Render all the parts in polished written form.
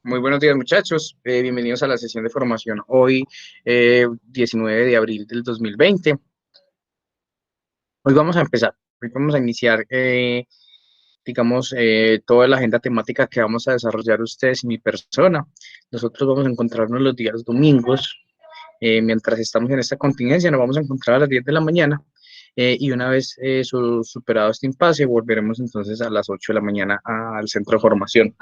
Muy buenos días, muchachos. Bienvenidos a la sesión de formación hoy, 19 de abril del 2020. Hoy vamos a empezar. Hoy vamos a iniciar, digamos, toda la agenda temática que vamos a desarrollar ustedes y mi persona. Nosotros vamos a encontrarnos los días domingos. Mientras estamos en esta contingencia, nos vamos a encontrar a las 10 de la mañana. Y una vez superado este impasse, volveremos entonces a las 8 de la mañana al centro de formación.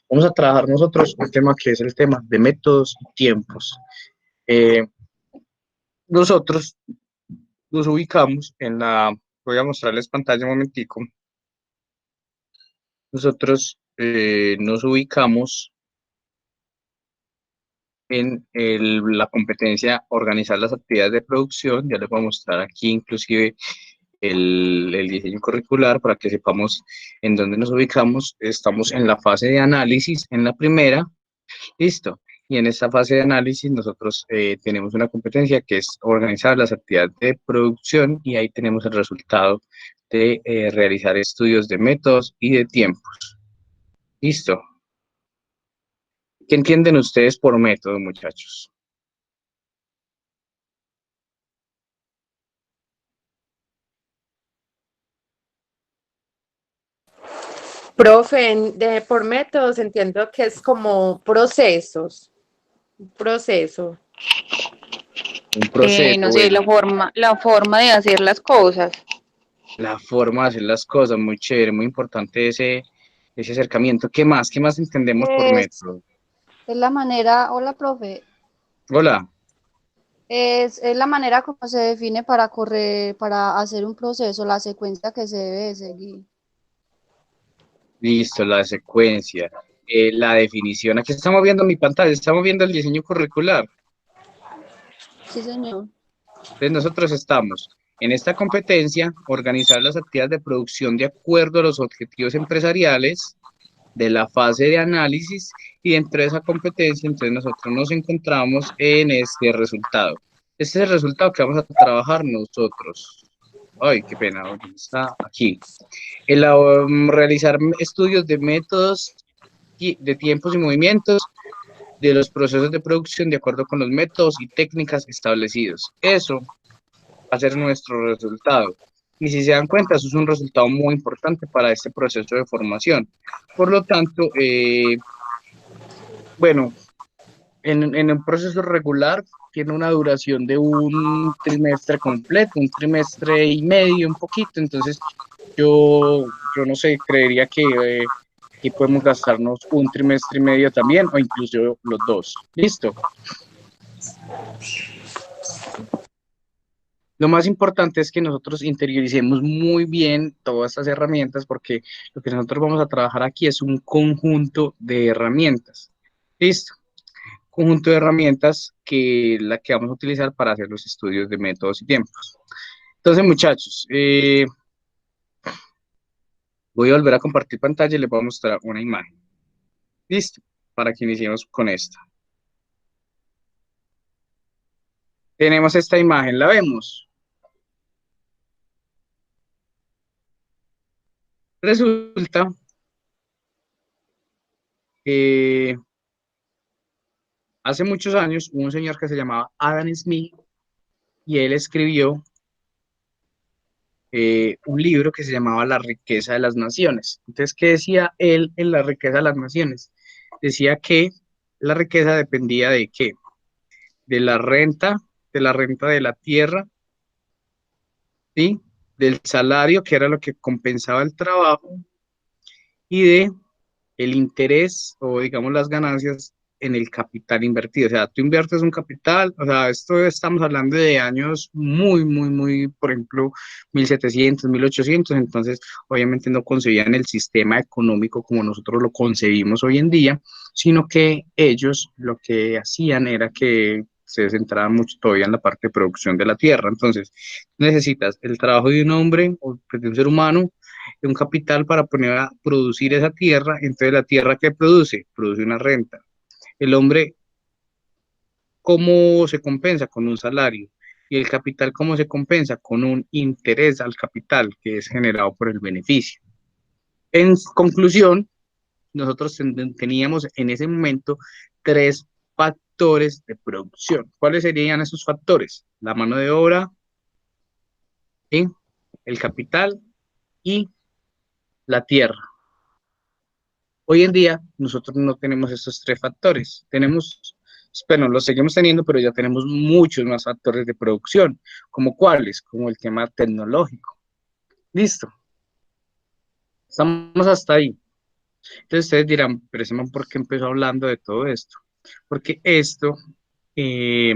Vamos a trabajar nosotros un tema que es el tema de métodos y tiempos. Eh, Nosotros nos ubicamos voy a mostrarles pantalla un momentico. Nosotros nos ubicamos en la competencia organizar las actividades de producción. Ya les voy a mostrar aquí inclusive el diseño curricular para que sepamos en dónde nos ubicamos. Estamos en la fase de análisis, en la primera. Listo. Y en esta fase de análisis nosotros tenemos una competencia que es organizar las actividades de producción y ahí tenemos el resultado de realizar estudios de métodos y de tiempos. Listo. ¿Qué entienden ustedes por método, muchachos? Profe, por métodos entiendo que es como procesos, un proceso. Un proceso, No sé, bueno, la forma de hacer las cosas. la forma de hacer las cosas, muy chévere, muy importante ese acercamiento. ¿Qué más? ¿Qué más entendemos por Es, método? es la manera, hola profe, Hola. es la manera como se define para correr, para hacer un proceso, la secuencia que se debe de seguir. Listo, la secuencia, la definición. Aquí estamos viendo mi pantalla, estamos viendo el diseño curricular. Sí, señor. Entonces nosotros estamos en esta competencia, organizar las actividades de producción de acuerdo a los objetivos empresariales de la fase de análisis y dentro de esa competencia, entonces nosotros nos encontramos en este resultado. Este es el resultado que vamos a trabajar nosotros. Ay, qué pena, ¿dónde está? Aquí. Realizar estudios de métodos, de tiempos y movimientos de los procesos de producción de acuerdo con los métodos y técnicas establecidos. Eso va a ser nuestro resultado. Y si se dan cuenta, eso es un resultado muy importante para este proceso de formación. Por lo tanto, bueno, en un proceso regular tiene una duración de un trimestre completo, un trimestre y medio, un poquito. Entonces, yo no sé, creería que podemos gastarnos un trimestre y medio también, o incluso los dos. ¿Listo? Lo más importante es que nosotros interioricemos muy bien todas estas herramientas porque lo que nosotros vamos a trabajar aquí es un conjunto de herramientas. ¿Listo? Conjunto de herramientas que la que vamos a utilizar para hacer los estudios de métodos y tiempos. Entonces, muchachos, voy a volver a compartir pantalla y les voy a mostrar una imagen. ¿Listo? Para que iniciemos con esta. Tenemos esta imagen, ¿la vemos? Resulta que hace muchos años hubo un señor que se llamaba Adam Smith y él escribió un libro que se llamaba La riqueza de las naciones. Entonces, ¿qué decía él en La riqueza de las naciones? Decía que la riqueza dependía de qué? De la renta de la tierra, ¿sí? Del salario, que era lo que compensaba el trabajo, y de el interés o digamos las ganancias en el capital invertido. O sea, tú inviertes un capital, o sea, esto estamos hablando de años muy, por ejemplo, 1700, 1800, entonces obviamente no concebían el sistema económico como nosotros lo concebimos hoy en día, sino que ellos lo que hacían era que se centraban mucho todavía en la parte de producción de la tierra. Entonces, necesitas el trabajo de un hombre o pues, de un ser humano, un capital para poner a producir esa tierra. Entonces la tierra que produce, produce una renta. El hombre, ¿cómo se compensa? Con un salario. Y el capital, ¿cómo se compensa? Con un interés al capital que es generado por el beneficio. En conclusión, nosotros teníamos en ese momento tres factores de producción. ¿Cuáles serían esos factores? La mano de obra, ¿sí? El capital y la tierra. Hoy en día nosotros no tenemos estos tres factores. Tenemos, bueno, los seguimos teniendo, pero ya tenemos muchos más factores de producción. ¿Como cuáles? Como el tema tecnológico. Listo. Estamos hasta ahí. Entonces ustedes dirán, pero ese man, ¿por qué empezó hablando de todo esto? Porque esto eh,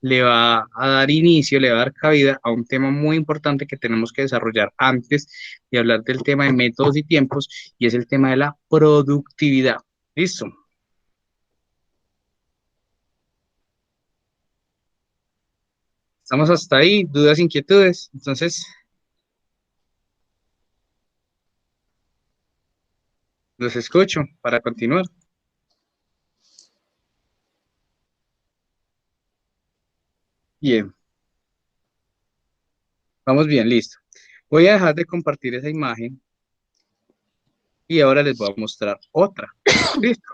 le va a dar inicio, le va a dar cabida a un tema muy importante que tenemos que desarrollar antes de hablar del tema de métodos y tiempos, y es el tema de la productividad. ¿Listo? Estamos hasta ahí, dudas, inquietudes. Entonces, los escucho para continuar. Bien, vamos bien, listo. Voy a dejar de compartir esa imagen y ahora les voy a mostrar otra. ¿Listo?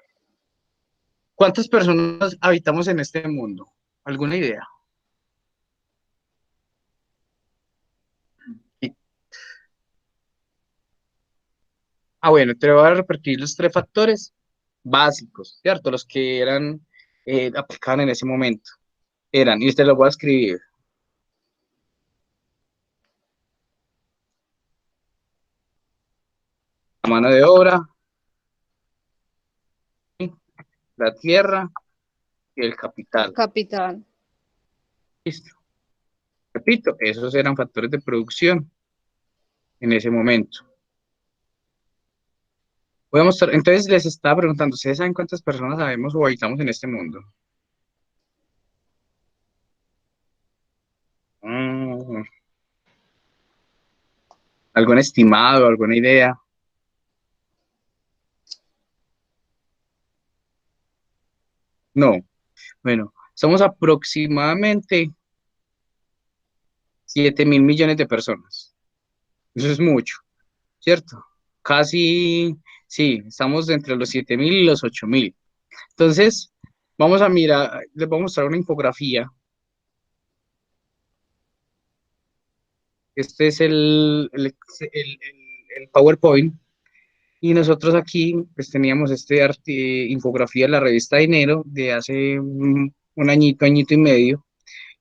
¿Cuántas personas habitamos en este mundo? ¿Alguna idea? Sí. Bueno, te voy a repetir los tres factores básicos, ¿cierto? Los que eran aplicaban en ese momento. Eran, y te los voy a escribir. La mano de obra, ¿sí? La tierra y el capital. Capital. Listo. Repito, esos eran factores de producción en ese momento. Voy a mostrar, entonces les estaba preguntando, ¿ustedes saben cuántas personas sabemos o habitamos en este mundo? Mm, ¿algún estimado, alguna idea? No. Bueno, somos aproximadamente 7.000 millones de personas. Eso es mucho, ¿cierto? Casi, sí, estamos entre los 7.000 y los 8.000. Entonces, vamos a mirar, les voy a mostrar una infografía. Este es el PowerPoint. Y nosotros aquí, pues teníamos infografía de la revista Dinero de hace un añito, añito y medio.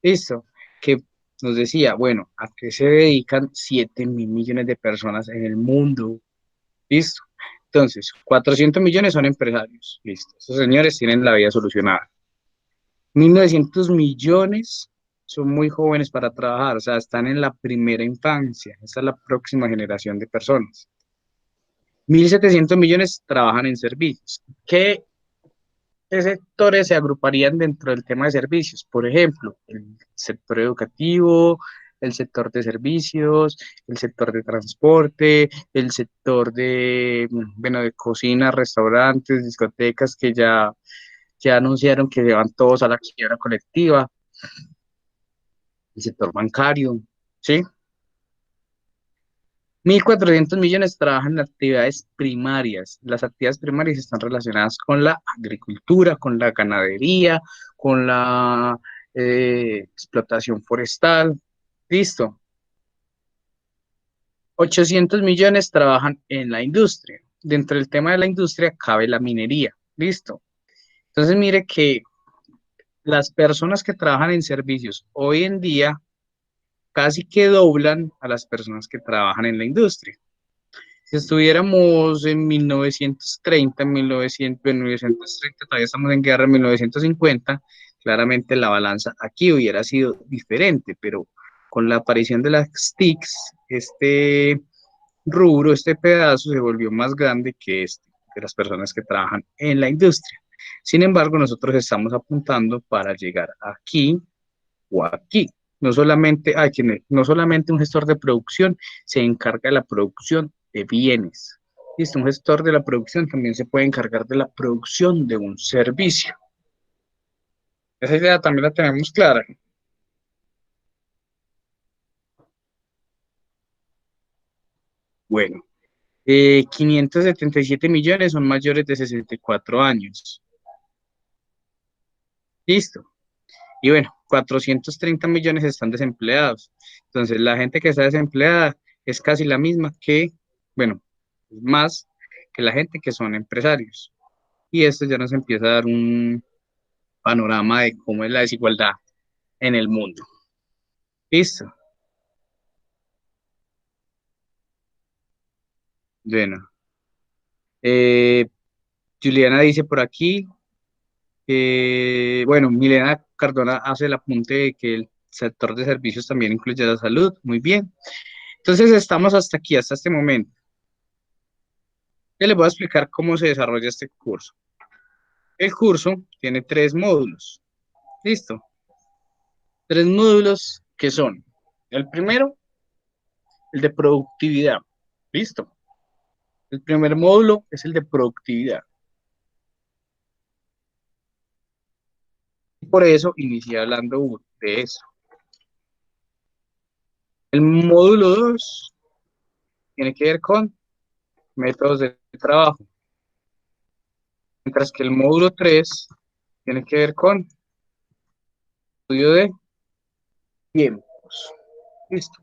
Listo, que nos decía, bueno, ¿a qué se dedican 7.000 millones de personas en el mundo? Listo. Entonces, 400 millones son empresarios. Listo. Estos señores tienen la vida solucionada. 1.900 millones son muy jóvenes para trabajar, o sea, están en la primera infancia. Esa es la próxima generación de personas. 1.700 millones trabajan en servicios. ¿Qué sectores se agruparían dentro del tema de servicios? Por ejemplo, el sector educativo, el sector de servicios, el sector de transporte, el sector de, bueno, de cocina, restaurantes, discotecas que ya anunciaron que se van todos a la quiebra colectiva, el sector bancario, ¿sí? 1.400 millones trabajan en actividades primarias. Las actividades primarias están relacionadas con la agricultura, con la ganadería, con la explotación forestal. Listo. 800 millones trabajan en la industria. Dentro del tema de la industria cabe la minería. Listo. Entonces mire que las personas que trabajan en servicios hoy en día casi que doblan a las personas que trabajan en la industria. Si estuviéramos en 1930, en 1930, todavía estamos en guerra, en 1950, claramente la balanza aquí hubiera sido diferente, pero con la aparición de las TICs, este rubro, este pedazo se volvió más grande que este, de las personas que trabajan en la industria. Sin embargo, nosotros estamos apuntando para llegar aquí o aquí. No solamente un gestor de producción se encarga de la producción de bienes. Listo, un gestor de la producción también se puede encargar de la producción de un servicio. Esa idea también la tenemos clara. Bueno, 577 millones son mayores de 64 años. Listo. Y bueno, 430 millones están desempleados. Entonces, la gente que está desempleada es casi la misma que, bueno, más que la gente que son empresarios. Y esto ya nos empieza a dar un panorama de cómo es la desigualdad en el mundo. Listo. Bueno, eh, Juliana dice por aquí, bueno, Milena Cardona hace el apunte de que el sector de servicios también incluye la salud. Muy bien. Entonces, estamos hasta aquí, hasta este momento. Yo les voy a explicar cómo se desarrolla este curso. El curso tiene 3 módulos. Listo. 3 módulos que son, el primero, el de productividad. Listo. El primer módulo es el de productividad. Por eso inicié hablando de eso. El módulo 2 tiene que ver con métodos de trabajo, mientras que el módulo 3 tiene que ver con estudio de tiempos. Listo.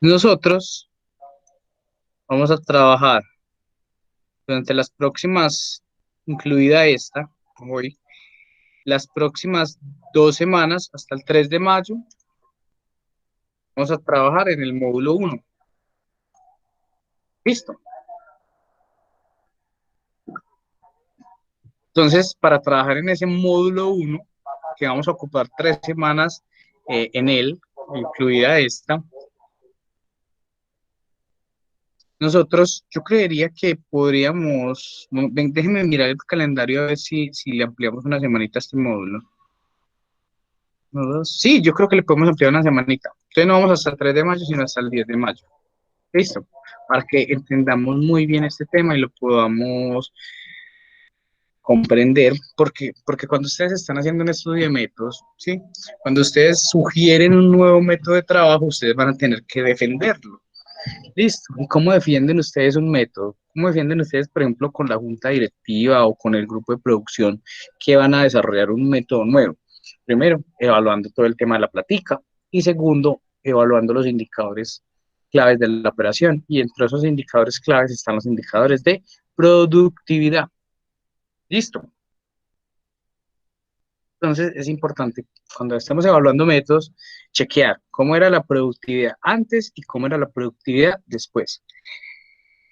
Nosotros vamos a trabajar durante las próximas, incluida esta, hoy, las próximas 2 semanas, hasta el 3 de mayo, vamos a trabajar en el módulo 1. Listo. Entonces, para trabajar en ese módulo 1, que vamos a ocupar 3 semanas en él, incluida esta, nosotros, yo creería que podríamos, déjenme mirar el calendario a ver si le ampliamos una semanita a este módulo. Sí, yo creo que le podemos ampliar una semanita. Entonces no vamos hasta el 3 de mayo, sino hasta el 10 de mayo. Listo. Para que entendamos muy bien este tema y lo podamos comprender, porque cuando ustedes están haciendo un estudio de métodos, ¿sí? Cuando ustedes sugieren un nuevo método de trabajo, ustedes van a tener que defenderlo. Listo. ¿Y cómo defienden ustedes un método? ¿Cómo defienden ustedes, por ejemplo, con la junta directiva o con el grupo de producción que van a desarrollar un método nuevo? Primero, evaluando todo el tema de la platica y segundo, evaluando los indicadores claves de la operación. Y entre esos indicadores claves están los indicadores de productividad. Listo. Entonces, es importante, cuando estamos evaluando métodos, chequear cómo era la productividad antes y cómo era la productividad después.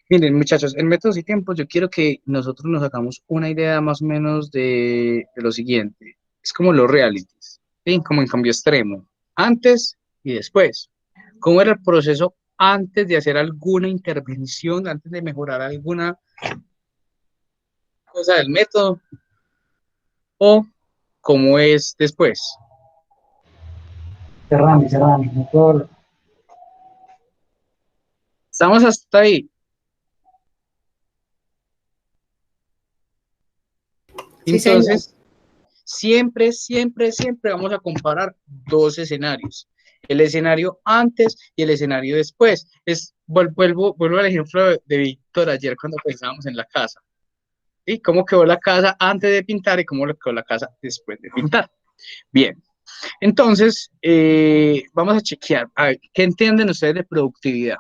Miren, muchachos, en métodos y tiempos, yo quiero que nosotros nos hagamos una idea más o menos de lo siguiente. Es como los realities, ¿sí? Como en cambio extremo, antes y después. ¿Cómo era el proceso antes de hacer alguna intervención, antes de mejorar alguna cosa del método? ¿O cómo es después? Cerrame, no puedo hablar. Estamos hasta ahí. Sí, señor. Entonces, siempre vamos a comparar 2 escenarios. El escenario antes y el escenario después. Vuelvo al ejemplo de Víctor ayer cuando pensábamos en la casa. ¿Sí? ¿Cómo quedó la casa antes de pintar y cómo quedó la casa después de pintar? Bien. Entonces, vamos a chequear. A ver, ¿qué entienden ustedes de productividad?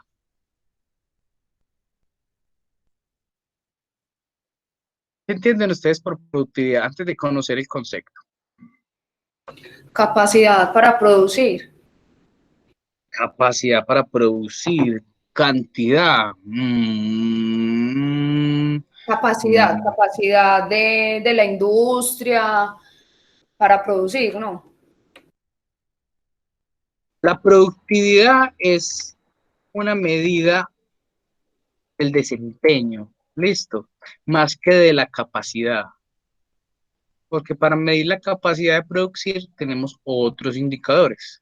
¿Qué entienden ustedes por productividad antes de conocer el concepto? Capacidad para producir. Capacidad para producir, cantidad. Capacidad de la industria para producir, ¿no? La productividad es una medida del desempeño, listo, más que de la capacidad. Porque para medir la capacidad de producir tenemos otros indicadores,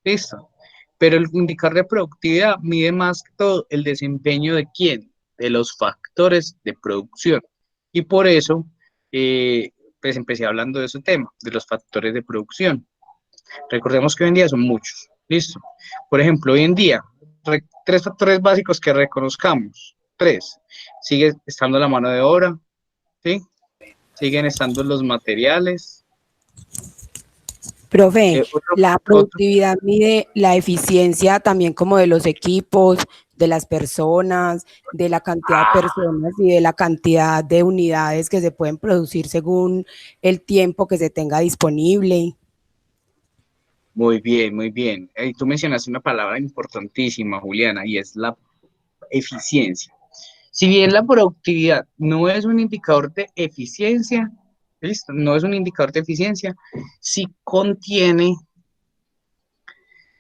listo. Pero el indicador de productividad mide más que todo el desempeño de quién, de los factores de producción. Y por eso, pues empecé hablando de ese tema, de los factores de producción. Recordemos que hoy en día son muchos, listo. Por ejemplo, hoy en día, tres factores básicos que reconozcamos. Tres, sigue estando la mano de obra, ¿sí? Siguen estando los materiales. Profe, la Otro, productividad mide la eficiencia también como de los equipos, de las personas, de la cantidad de personas y de la cantidad de unidades que se pueden producir según el tiempo que se tenga disponible. muy bien, muy bien. Tú mencionaste una palabra importantísima, Juliana, y es la eficiencia. Si bien la productividad no es un indicador de eficiencia, ¿listo? No es un indicador de eficiencia, sí contiene,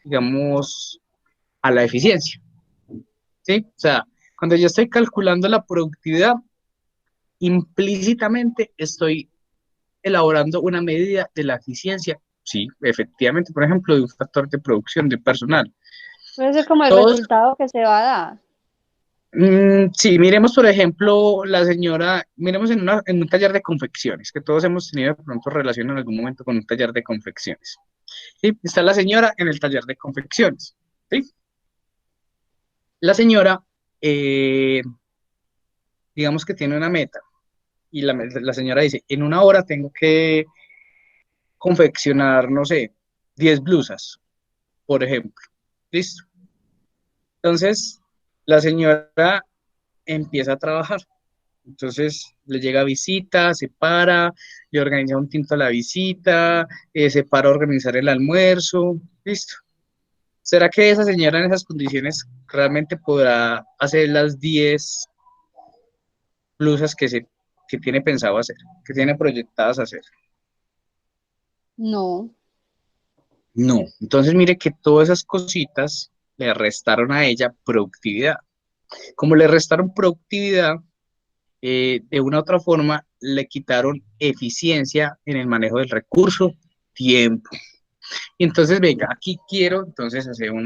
digamos, a la eficiencia, ¿sí? O sea, cuando yo estoy calculando la productividad, implícitamente estoy elaborando una medida de la eficiencia, sí, efectivamente, por ejemplo, de un factor de producción de personal. Puede ser como el Todos, resultado que se va a dar. sí, miremos, por ejemplo, la señora, miremos en un taller de confecciones, que todos hemos tenido de pronto relación en algún momento con un taller de confecciones. ¿Sí? Está la señora en el taller de confecciones. ¿Sí? La señora, digamos que tiene una meta, y la señora dice, en una hora tengo que confeccionar, no sé, 10 blusas, por ejemplo. ¿Listo? Entonces, la señora empieza a trabajar. Entonces le llega visita, se para, le organiza un tinto a la visita, se para a organizar el almuerzo, listo. ¿Será que esa señora en esas condiciones realmente podrá hacer las 10 blusas que tiene pensado hacer, que tiene proyectadas hacer? No, No. Entonces mire que todas esas cositas le restaron a ella productividad. Como le restaron productividad, de una u otra forma le quitaron eficiencia en el manejo del recurso, tiempo. Y entonces, venga, aquí quiero entonces hacer un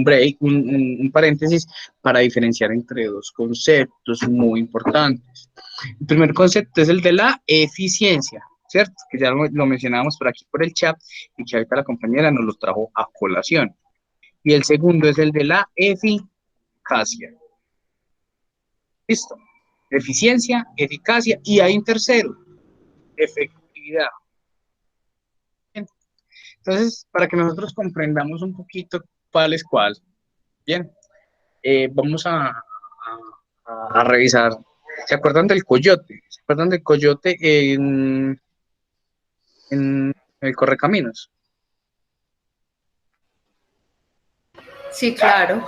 break, un paréntesis para diferenciar entre dos conceptos muy importantes. El primer concepto es el de la eficiencia, ¿cierto? Que ya lo mencionábamos por aquí por el chat y que ahorita la compañera nos lo trajo a colación. Y el segundo es el de la eficacia. ¿Listo? Eficiencia, eficacia y hay un tercero, efectividad. Entonces, para que nosotros comprendamos un poquito cuál es cuál, bien, vamos a revisar. ¿Se acuerdan del coyote? ¿Se acuerdan del coyote en el Correcaminos? Sí, claro.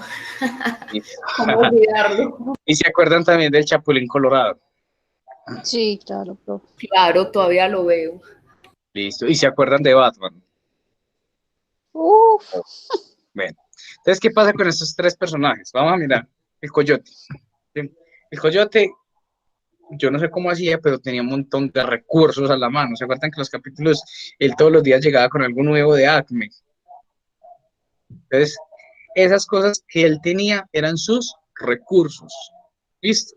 Y, ¿Cómo olvidarlo? y se acuerdan también del Chapulín Colorado. sí, claro, profe. Claro, todavía lo veo. Listo. Y se acuerdan de Batman. Uf, Bueno, entonces, ¿qué pasa con estos tres personajes? Vamos a mirar. El coyote. Bien. El coyote, yo no sé cómo hacía, pero tenía un montón de recursos a la mano. ¿Se acuerdan que los capítulos, él todos los días llegaba con algo nuevo de Acme? Entonces, esas cosas que él tenía eran sus recursos. ¿Listo?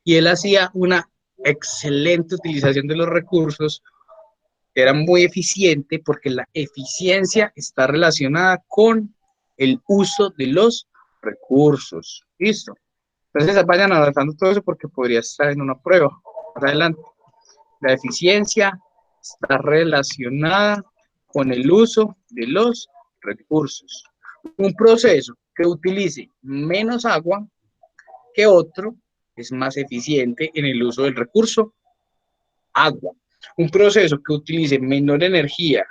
Y él hacía una excelente utilización de los recursos, era muy eficiente porque la eficiencia está relacionada con el uso de los recursos. ¿Listo? Entonces vayan anotando todo eso porque podría estar en una prueba más adelante. La eficiencia está relacionada con el uso de los recursos. Un proceso que utilice menos agua que otro es más eficiente en el uso del recurso agua. Un proceso que utilice menor energía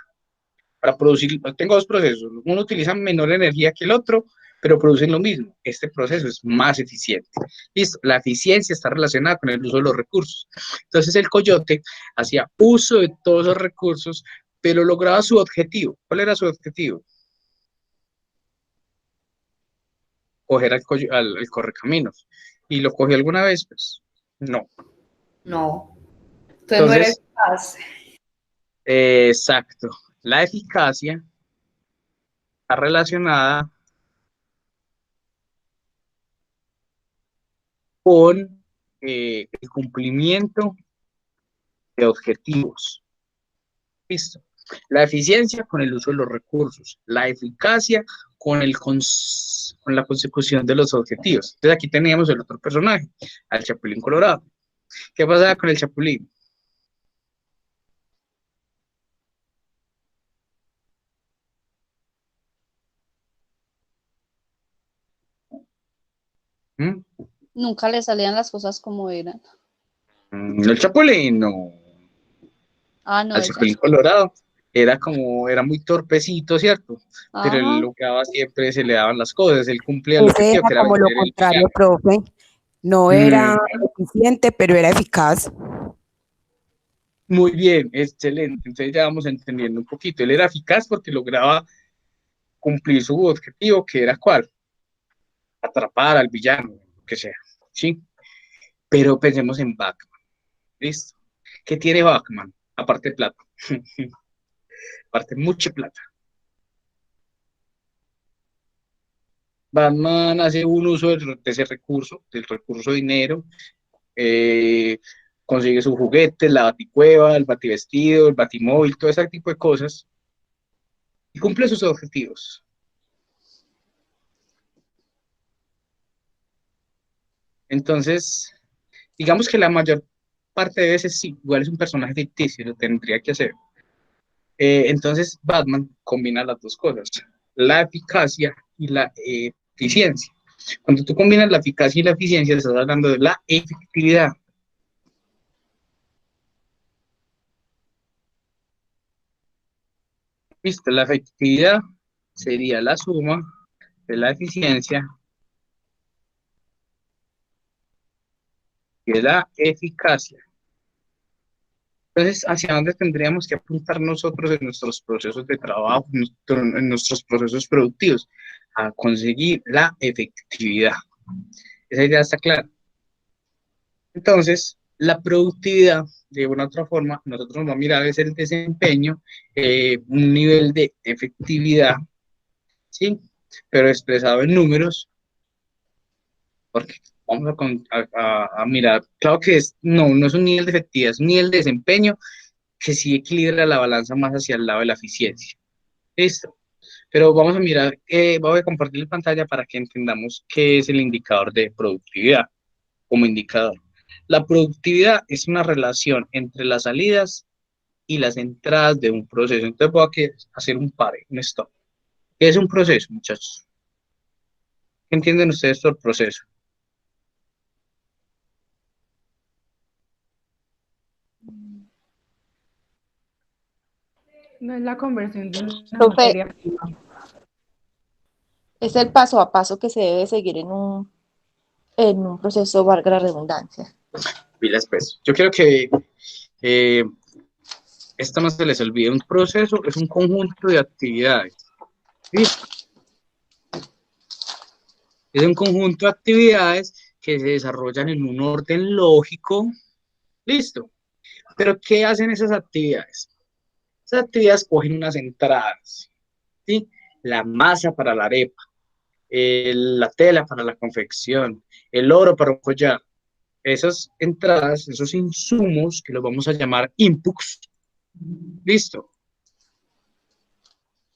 para producir, tengo dos procesos, uno utiliza menor energía que el otro, pero producen lo mismo. Este proceso es más eficiente. Listo, la eficiencia está relacionada con el uso de los recursos. Entonces el coyote hacía uso de todos los recursos, pero lograba su objetivo. ¿Cuál era su objetivo? Coger al correcaminos. ¿Y lo cogió alguna vez? Pues no. No. Entonces no era Entonces, eficaz. exacto. La eficacia está relacionada con el cumplimiento de objetivos. Listo. La eficiencia con el uso de los recursos, la eficacia con, con la consecución de los objetivos. Entonces aquí teníamos el otro personaje, al Chapulín Colorado. ¿Qué pasaba con el Chapulín? ¿Mm? Nunca le salían las cosas como eran. El Chapulín, no. Ah, no, Al ella. Chapulín Colorado era muy torpecito, ¿cierto? Pero él Ajá. lo que daba siempre se le daban las cosas, él cumplía el Ese objetivo era que era como lo vencer el contrario, villano. profe. No era eficiente, pero era eficaz. Muy bien, excelente. Entonces ya vamos entendiendo un poquito. Él era eficaz porque lograba cumplir su objetivo, que era ¿cuál? Atrapar al villano, lo que sea, ¿sí? Pero pensemos en Batman, ¿listo? ¿Qué tiene Batman? Aparte de plata. Aparte mucha plata. Batman hace un uso de ese recurso, del recurso dinero, eh, consigue sus juguetes, la baticueva, el bativestido, el batimóvil, todo ese tipo de cosas, y cumple sus objetivos. Entonces, digamos que la mayor parte de veces sí, igual es un personaje ficticio, lo tendría que hacer. Entonces, Batman combina las dos cosas, la eficacia y la eficiencia. Cuando tú combinas la eficacia y la eficiencia, estás hablando de la efectividad. ¿Viste? La efectividad sería la suma de la eficiencia y de la eficacia. Entonces, ¿hacia dónde tendríamos que apuntar nosotros en nuestros procesos de trabajo, en nuestros procesos productivos? A conseguir la efectividad. Esa idea está clara. Entonces, la productividad, de una u otra forma, nosotros vamos a mirar es el desempeño, un nivel de efectividad, ¿sí? Pero expresado en números, porque vamos a mirar, claro que no es un nivel de efectividad, es un nivel de desempeño que sí equilibra la balanza más hacia el lado de la eficiencia. Listo. Pero vamos a mirar, voy a compartir la pantalla para que entendamos qué es el indicador de productividad como indicador. La productividad es una relación entre las salidas y las entradas de un proceso. Entonces voy a hacer un pare, un stop. ¿Qué es un proceso, muchachos? ¿Qué entienden ustedes por proceso? No es la conversión de una Profe, materia prima. es el paso a paso que se debe seguir en un proceso, valga la redundancia. Pilas, pues. Yo quiero que esto no se les olvide. Un proceso es un conjunto de actividades. ¿Listo? Es un conjunto de actividades que se desarrollan en un orden lógico. Listo. Pero ¿qué hacen esas actividades? Esas actividades cogen unas entradas, ¿sí? La masa para la arepa, la tela para la confección, el oro para un collar. Esas entradas, esos insumos que los vamos a llamar inputs. Listo.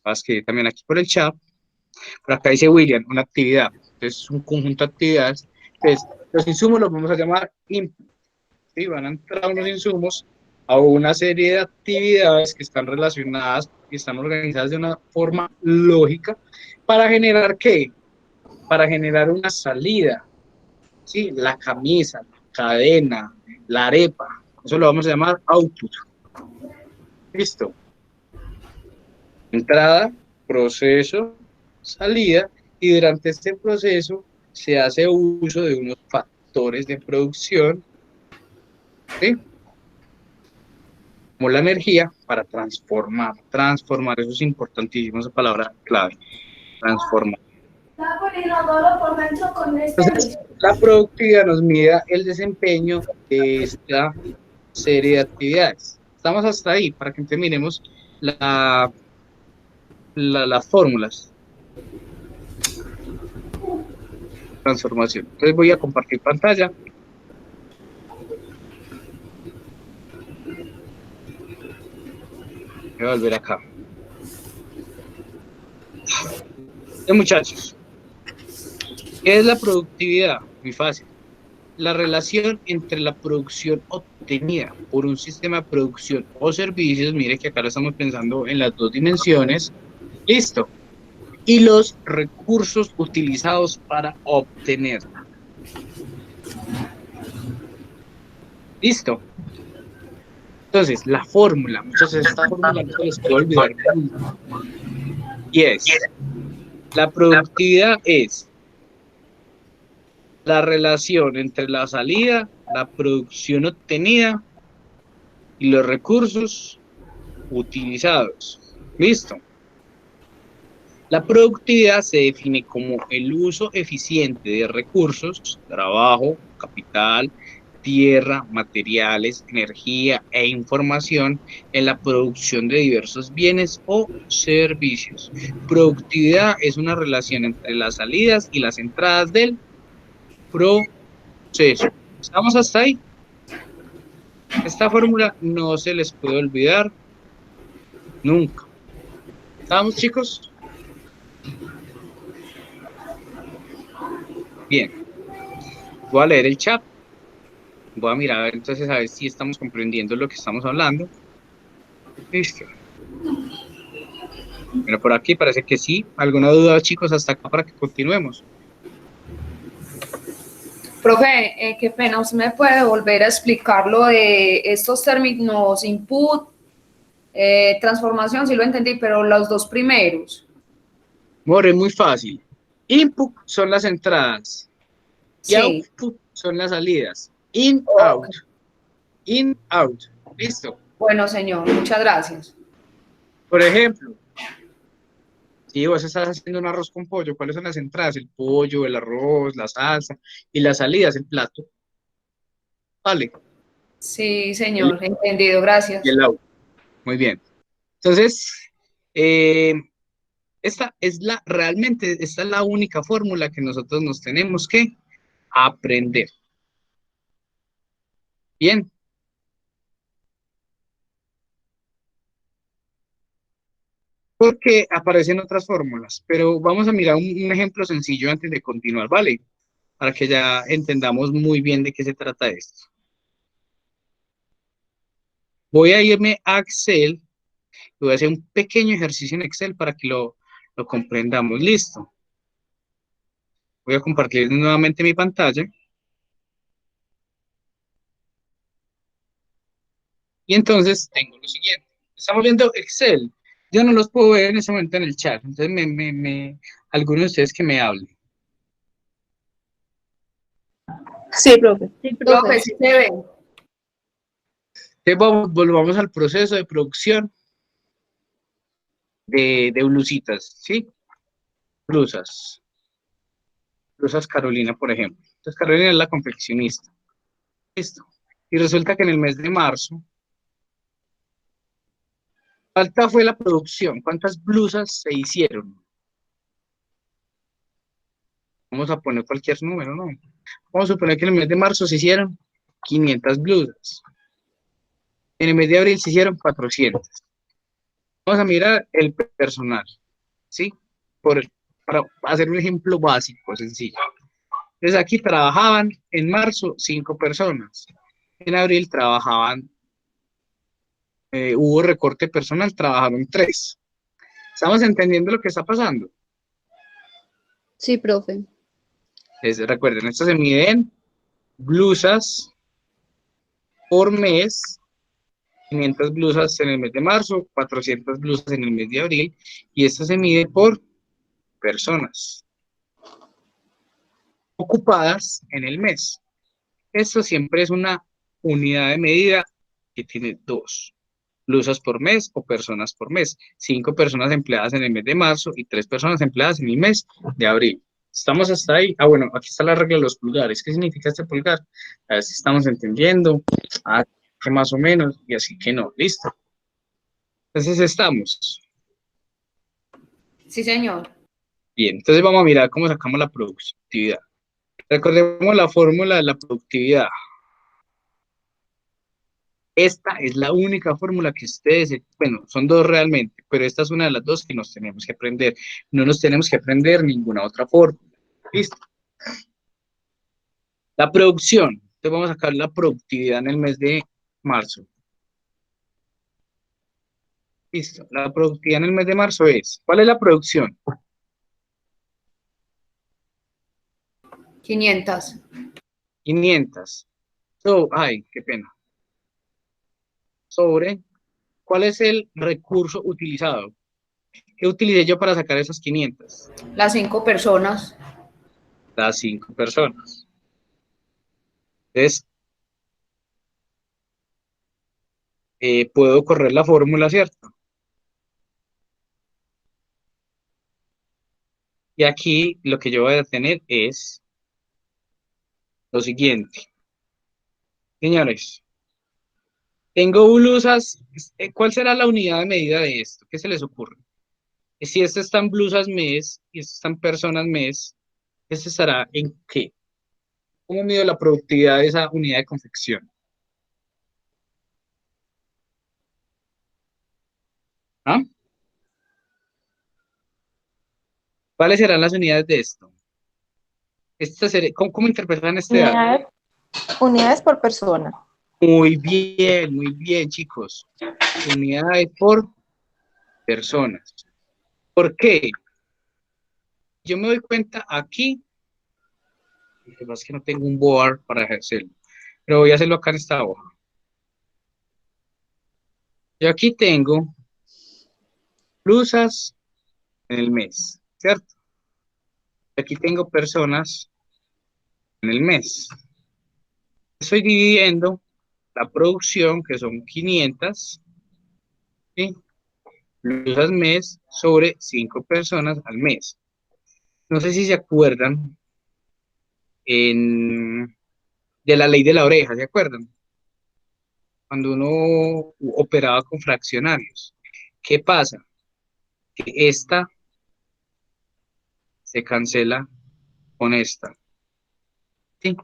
Vas a escribir también aquí por el chat. Por acá dice William, una actividad. Entonces, es un conjunto de actividades. Entonces, los insumos los vamos a llamar inputs. ¿Sí? Van a entrar unos insumos a una serie de actividades que están relacionadas y están organizadas de una forma lógica para generar ¿qué? Para generar una salida, ¿sí? La camisa, la cadena, la arepa, eso lo vamos a llamar output. Listo. Entrada, proceso, salida, y durante este proceso se hace uso de unos factores de producción, ¿sí? Como la energía para transformar, eso es importantísimo, esa palabra clave, transformar. Entonces, la productividad nos mide el desempeño de esta serie de actividades. Estamos hasta ahí para que miremos las fórmulas. Transformación. Entonces voy a compartir pantalla. Voy a volver acá. Muchachos, ¿qué es la productividad? Muy fácil. La relación entre la producción obtenida por un sistema de producción o servicios, mire que acá lo estamos pensando en las dos dimensiones, listo, y los recursos utilizados para obtenerla. Listo. Entonces, la fórmula, muchachos, esta fórmula no se les puede olvidar nunca. Y es, la productividad es la relación entre la salida, la producción obtenida y los recursos utilizados. ¿Listo? La productividad se define como el uso eficiente de recursos, trabajo, capital, tierra, materiales, energía e información en la producción de diversos bienes o servicios. Productividad es una relación entre las salidas y las entradas del proceso. ¿Estamos hasta ahí? Esta fórmula no se les puede olvidar nunca. ¿Estamos, chicos? Bien. Voy a leer el chat. Voy a mirar a ver, entonces a ver si estamos comprendiendo lo que estamos hablando. Listo. Pero por aquí parece que sí. ¿Alguna duda, chicos, hasta acá para que continuemos? Profe, qué pena, ¿usted me puede volver a explicar lo de estos términos input, transformación? Sí lo entendí, pero los dos primeros. More, muy fácil. Input son las entradas y Sí. output son las salidas. In, Ok. out. In, out. Listo. Bueno, señor, muchas gracias. Por ejemplo, si vos estás haciendo un arroz con pollo, ¿cuáles son las entradas? El pollo, el arroz, la salsa, y las salidas, el plato. Vale. Sí, señor, entendido, gracias. Y el out. Muy bien. Entonces, esta es la única fórmula que nosotros nos tenemos que aprender. Bien. Porque aparecen otras fórmulas, pero vamos a mirar un ejemplo sencillo antes de continuar, ¿vale? Para que ya entendamos muy bien de qué se trata esto. Voy a irme a Excel, voy a hacer un pequeño ejercicio en Excel para que lo comprendamos. Listo. Voy a compartir nuevamente mi pantalla. Y entonces tengo lo siguiente. Estamos viendo Excel. Yo no los puedo ver en ese momento en el chat. Entonces, algunos de ustedes que me hablen. Sí, profe. Profe, sí se ve. Entonces, volvamos al proceso de producción de blusitas, ¿sí? Blusas. Blusas Carolina, por ejemplo. Entonces, Carolina es la confeccionista. Listo. Y resulta que en el mes de marzo, ¿cuánta fue la producción? ¿Cuántas blusas se hicieron? Vamos a poner cualquier número, ¿no? Vamos a suponer que en el mes de marzo se hicieron 500 blusas. En el mes de abril se hicieron 400. Vamos a mirar el personal, ¿sí? Para hacer un ejemplo básico, sencillo. Entonces aquí trabajaban en marzo 5 personas. En abril trabajaban, hubo recorte personal, trabajaron 3. ¿Estamos entendiendo lo que está pasando? Sí, profe. Recuerden, esto se mide en blusas por mes, 500 blusas en el mes de marzo, 400 blusas en el mes de abril, y esto se mide por personas ocupadas en el mes. Esto siempre es una unidad de medida que tiene 2 blusas por mes o personas por mes. 5 personas empleadas en el mes de marzo y 3 personas empleadas en el mes de abril. ¿Estamos hasta ahí? Ah, bueno, aquí está la regla de los pulgares. ¿Qué significa este pulgar? A ver si estamos entendiendo. Ah, que más o menos, y así que no. ¿Listo? Entonces estamos. Sí, señor. Bien, entonces vamos a mirar cómo sacamos la productividad. Recordemos la fórmula de la productividad. Esta es la única fórmula que ustedes, bueno, son dos realmente, pero esta es una de las dos que nos tenemos que aprender. No nos tenemos que aprender ninguna otra fórmula. ¿Listo? La producción. Entonces vamos a sacar la productividad en el mes de marzo. Listo. La productividad en el mes de marzo es, ¿cuál es la producción? 500. 500. Ay, qué pena. Sobre, ¿cuál es el recurso utilizado? ¿Qué utilicé yo para sacar esas 500? Las 5 personas. Las 5 personas. Entonces, puedo correr la fórmula, ¿cierto? Y aquí lo que yo voy a tener es lo siguiente. Señores, tengo blusas. ¿Cuál será la unidad de medida de esto? ¿Qué se les ocurre? Si esto está en blusas mes y esto está en personas mes, ¿este estará en qué? ¿Cómo mido la productividad de esa unidad de confección? ¿Ah? ¿Cuáles serán las unidades de esto? ¿Cómo interpretan este dato? Unidades por persona. Muy bien, chicos. Unidades por personas. ¿Por qué? Yo me doy cuenta aquí, lo que pasa es que no tengo un board para ejercerlo, pero voy a hacerlo acá en esta hoja. Yo aquí tengo blusas en el mes, ¿cierto? Aquí tengo personas en el mes. Estoy dividiendo la producción, que son 500, ¿sí? Blusas mes sobre 5 personas al mes. No sé si se acuerdan de la ley de la oreja, ¿se acuerdan? Cuando uno operaba con fraccionarios. ¿Qué pasa? Que esta se cancela con esta. ¿Sí?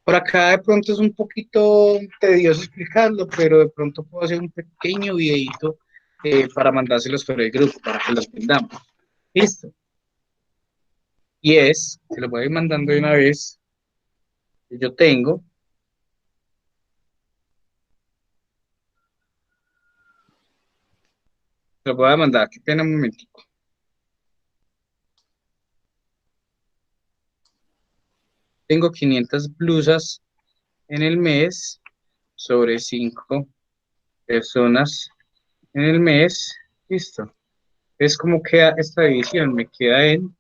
Por acá de pronto es un poquito tedioso explicarlo, pero de pronto puedo hacer un pequeño videito para mandárselos por el grupo, para que los entendamos. ¿Listo? Se lo voy a ir mandando de una vez. Yo tengo. Se lo voy a mandar, qué pena un momentico. Tengo 500 blusas en el mes sobre 5 personas en el mes. Listo. Es como queda esta división. Me queda en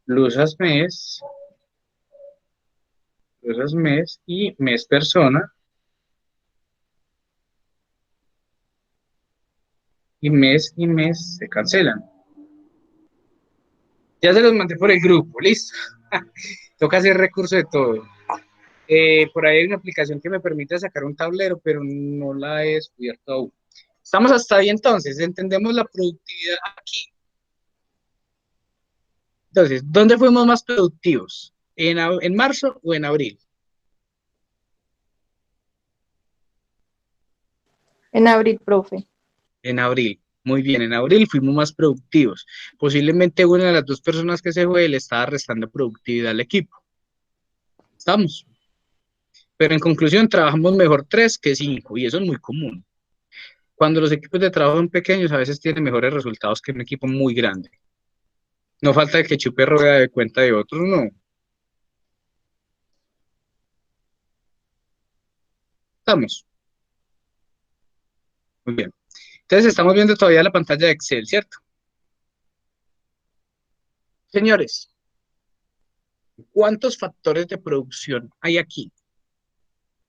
blusas mes y mes persona. Y mes se cancelan. Ya se los mandé por el grupo, listo. Toca hacer recurso de todo. Por ahí hay una aplicación que me permite sacar un tablero, pero no la he descubierto aún. Estamos hasta ahí entonces, entendemos la productividad aquí. Entonces, ¿dónde fuimos más productivos? ¿En marzo o en abril? En abril, profe. En abril. Muy bien, en abril fuimos más productivos. Posiblemente una de las dos personas que se fue le estaba restando productividad al equipo. ¿Estamos? Pero en conclusión, trabajamos mejor 3 que 5 y eso es muy común. Cuando los equipos de trabajo son pequeños, a veces tienen mejores resultados que un equipo muy grande. No falta que chupe rueda de cuenta de otros, no. ¿Estamos? Muy bien. Entonces estamos viendo todavía la pantalla de Excel, ¿cierto? Señores, ¿cuántos factores de producción hay aquí?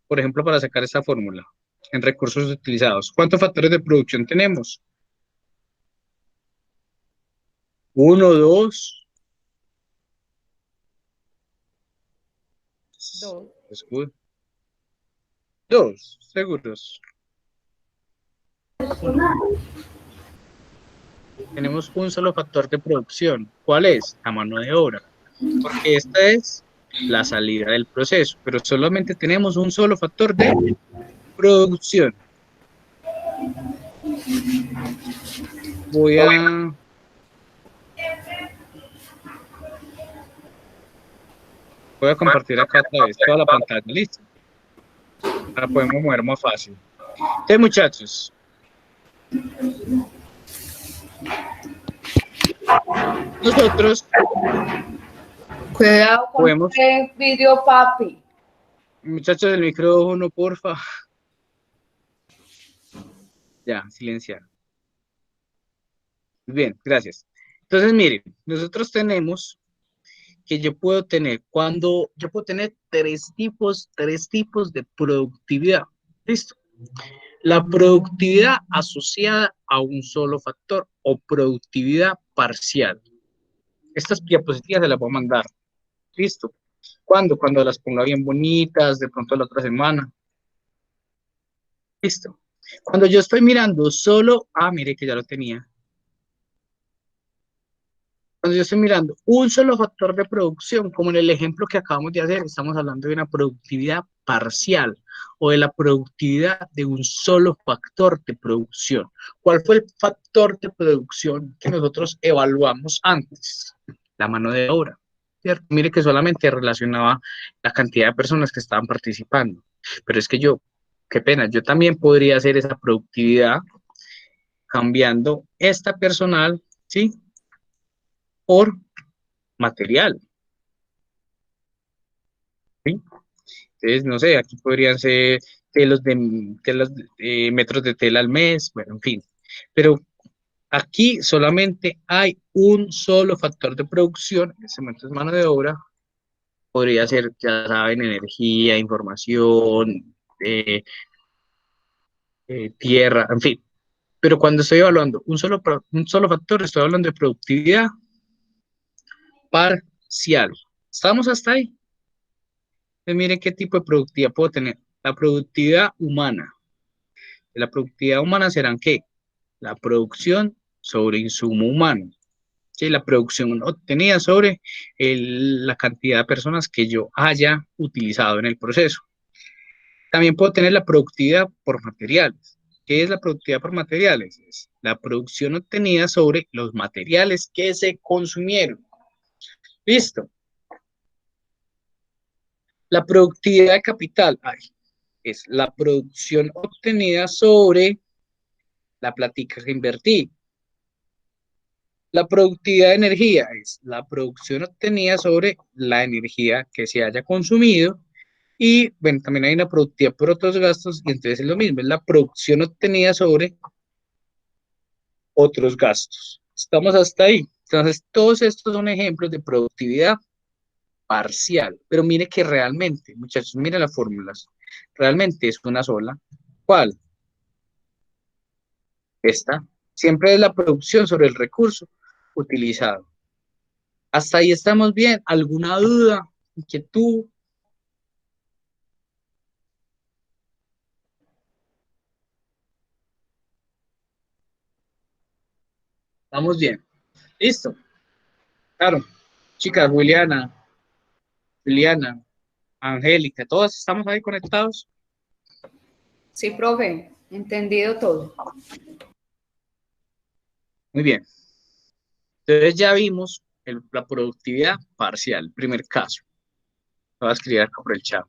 Por ejemplo, para sacar esta fórmula en recursos utilizados. ¿Cuántos factores de producción tenemos? 1, 2. 2. 2, seguros. Tenemos un solo factor de producción. ¿Cuál es? La mano de obra. Porque esta es la salida del proceso, pero solamente tenemos un solo factor de producción. Voy a compartir acá otra vez toda la pantalla, listo. La podemos mover más fácil. Entonces, muchachos, nosotros Cuidado con podemos, el video, papi. muchachos del micrófono, porfa. Ya, silenciar. Bien, gracias. Entonces, miren, nosotros tenemos que yo puedo tener tres tipos de productividad. ¿Listo? La productividad asociada a un solo factor o productividad parcial. Estas diapositivas se las voy a mandar. ¿Listo? ¿Cuándo? Cuando las ponga bien bonitas, de pronto la otra semana. ¿Listo? Cuando yo estoy mirando solo, mire que ya lo tenía. Cuando yo estoy mirando un solo factor de producción, como en el ejemplo que acabamos de hacer, estamos hablando de una productividad parcial o de la productividad de un solo factor de producción. ¿Cuál fue el factor de producción que nosotros evaluamos antes? La mano de obra, ¿cierto? Mire que solamente relacionaba la cantidad de personas que estaban participando. Pero es que qué pena, yo también podría hacer esa productividad cambiando esta personal, ¿sí? Por material, ¿sí? Entonces, no sé, aquí podrían ser metros de tela al mes, bueno, en fin. Pero aquí solamente hay un solo factor de producción, en este momento es mano de obra, podría ser, ya saben, energía, información, tierra, en fin. Pero cuando estoy evaluando un solo factor, estoy hablando de productividad parcial. ¿Estamos hasta ahí? Entonces, miren qué tipo de productividad puedo tener. La productividad humana. La productividad humana serán ¿qué? La producción sobre insumo humano. ¿Sí? La producción obtenida sobre la cantidad de personas que yo haya utilizado en el proceso. También puedo tener la productividad por materiales. ¿Qué es la productividad por materiales? Es la producción obtenida sobre los materiales que se consumieron. ¿Listo? La productividad de capital es la producción obtenida sobre la plática que invertí. La productividad de energía es la producción obtenida sobre la energía que se haya consumido. Y bueno, también hay una productividad por otros gastos, y entonces es lo mismo, es la producción obtenida sobre otros gastos. Estamos hasta ahí. Entonces, todos estos son ejemplos de productividad parcial. Pero mire que realmente, muchachos, miren las fórmulas. Realmente es una sola. ¿Cuál? Esta. Siempre es la producción sobre el recurso utilizado. Hasta ahí estamos bien. ¿Alguna duda? ¿Inquietud? Estamos bien. Listo. Claro. Chicas, Juliana, Angélica, todos estamos ahí conectados. Sí, profe, entendido todo. Muy bien. Entonces ya vimos la productividad parcial, el primer caso. Lo voy a escribir acá por el chat.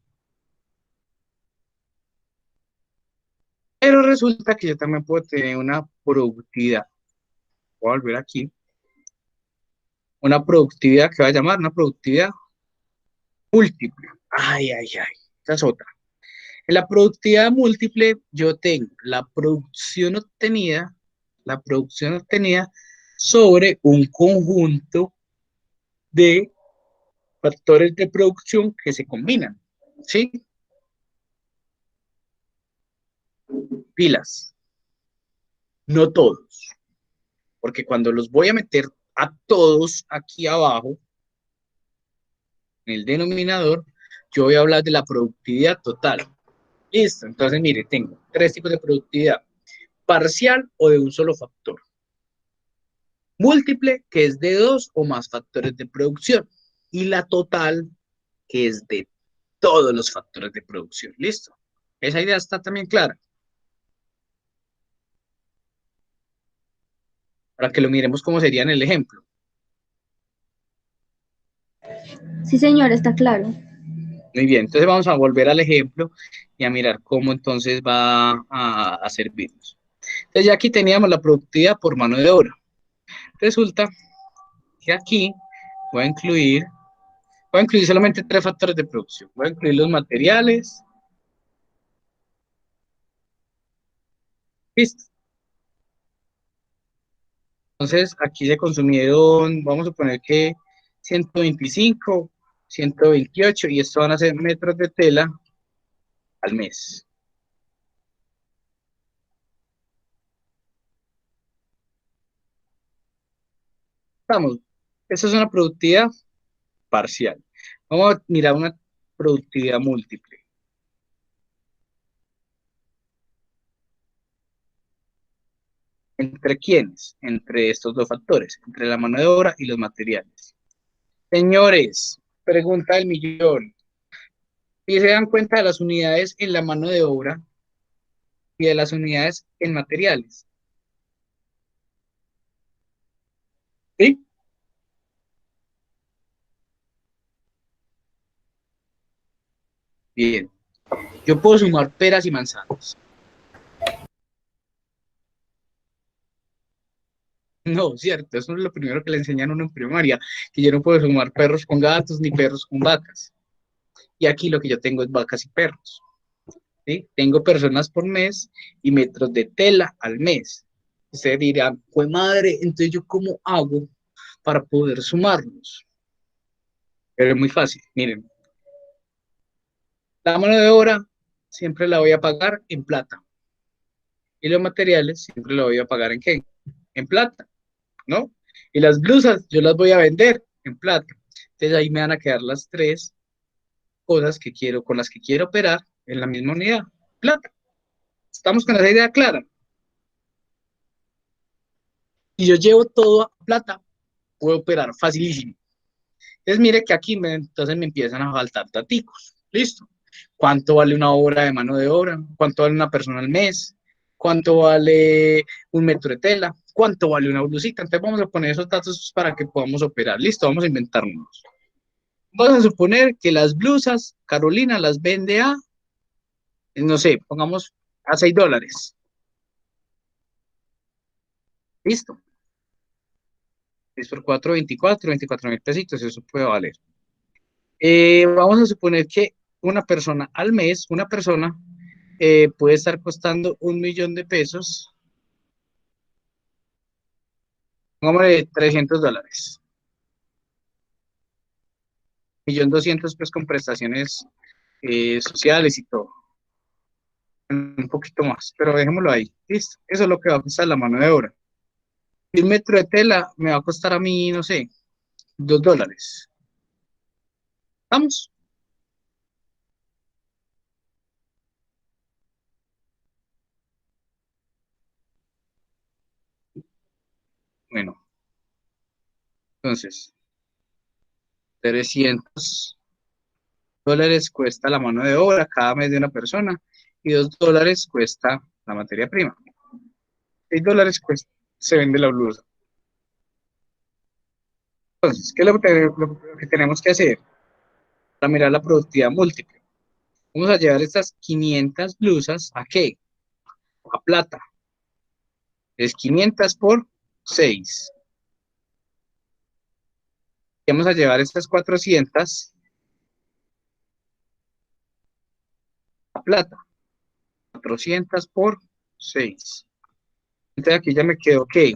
Pero resulta que yo también puedo tener una productividad. Voy a volver aquí. Una productividad que va a llamar una productividad múltiple. Ay, ay, ay. Esa es otra. En la productividad múltiple yo tengo la producción obtenida sobre un conjunto de factores de producción que se combinan. ¿Sí? Pilas. No todos. Porque cuando los voy a meter a todos aquí abajo, en el denominador, yo voy a hablar de la productividad total. Listo. Entonces, mire, tengo tres tipos de productividad. Parcial o de un solo factor. Múltiple, que es de dos o más factores de producción. Y la total, que es de todos los factores de producción. ¿Listo? Esa idea está también clara, para que lo miremos cómo sería en el ejemplo. Sí, señor, está claro. Muy bien, entonces vamos a volver al ejemplo y a mirar cómo entonces va a servirnos. Entonces ya aquí teníamos la productividad por mano de obra. Resulta que aquí voy a incluir solamente tres factores de producción. Voy a incluir los materiales. Listo. Entonces aquí se consumieron, vamos a poner que 125, 128 y esto van a ser metros de tela al mes. Vamos, esa es una productividad parcial. Vamos a mirar una productividad múltiple. ¿Entre quiénes? Entre estos dos factores, entre la mano de obra y los materiales. Señores, pregunta del millón. Si se dan cuenta de las unidades en la mano de obra y de las unidades en materiales. ¿Sí? Bien. Yo puedo sumar peras y manzanas. No, cierto, eso es lo primero que le enseñan a uno en primaria, que yo no puedo sumar perros con gatos ni perros con vacas. Y aquí lo que yo tengo es vacas y perros. ¿Sí? Tengo personas por mes y metros de tela al mes. Ustedes dirán, pues madre, entonces yo cómo hago para poder sumarlos. Pero es muy fácil, miren, la mano de obra siempre la voy a pagar en plata y los materiales siempre la voy a pagar en qué, en plata, ¿no? Y las blusas yo las voy a vender en plata. Entonces ahí me van a quedar las tres cosas que quiero, con las que quiero operar en la misma unidad, plata. Estamos con esa idea clara. Si yo llevo todo a plata, puedo operar facilísimo. Entonces mire que aquí entonces me empiezan a faltar daticos. Listo. ¿Cuánto vale una hora de mano de obra? ¿Cuánto vale una persona al mes? ¿Cuánto vale un metro de tela? ¿Cuánto vale una blusita? Entonces vamos a poner esos datos para que podamos operar. Listo, vamos a inventarnos. Vamos a suponer que las blusas, Carolina las vende a, no sé, pongamos a $6. Listo. 6 por 4, 24 mil pesitos, eso puede valer. Vamos a suponer que una persona al mes, una persona puede estar costando $1.000.000, pongámosle $300, 1.200.000 pues con prestaciones sociales y todo, un poquito más, pero dejémoslo ahí, listo, eso es lo que va a costar la mano de obra. Y un metro de tela me va a costar a mí, no sé, $2. ¿Vamos? Bueno, entonces, $300 cuesta la mano de obra cada mes de una persona y $2 cuesta la materia prima. $6 cuesta, se vende la blusa. Entonces, ¿qué es lo que tenemos que hacer para mirar la productividad múltiple? Vamos a llevar estas 500 blusas ¿a qué? A plata. Es 500 por 6. Vamos a llevar estas 400 a plata. 400 por 6. Entonces aquí ya me quedó ¿qué?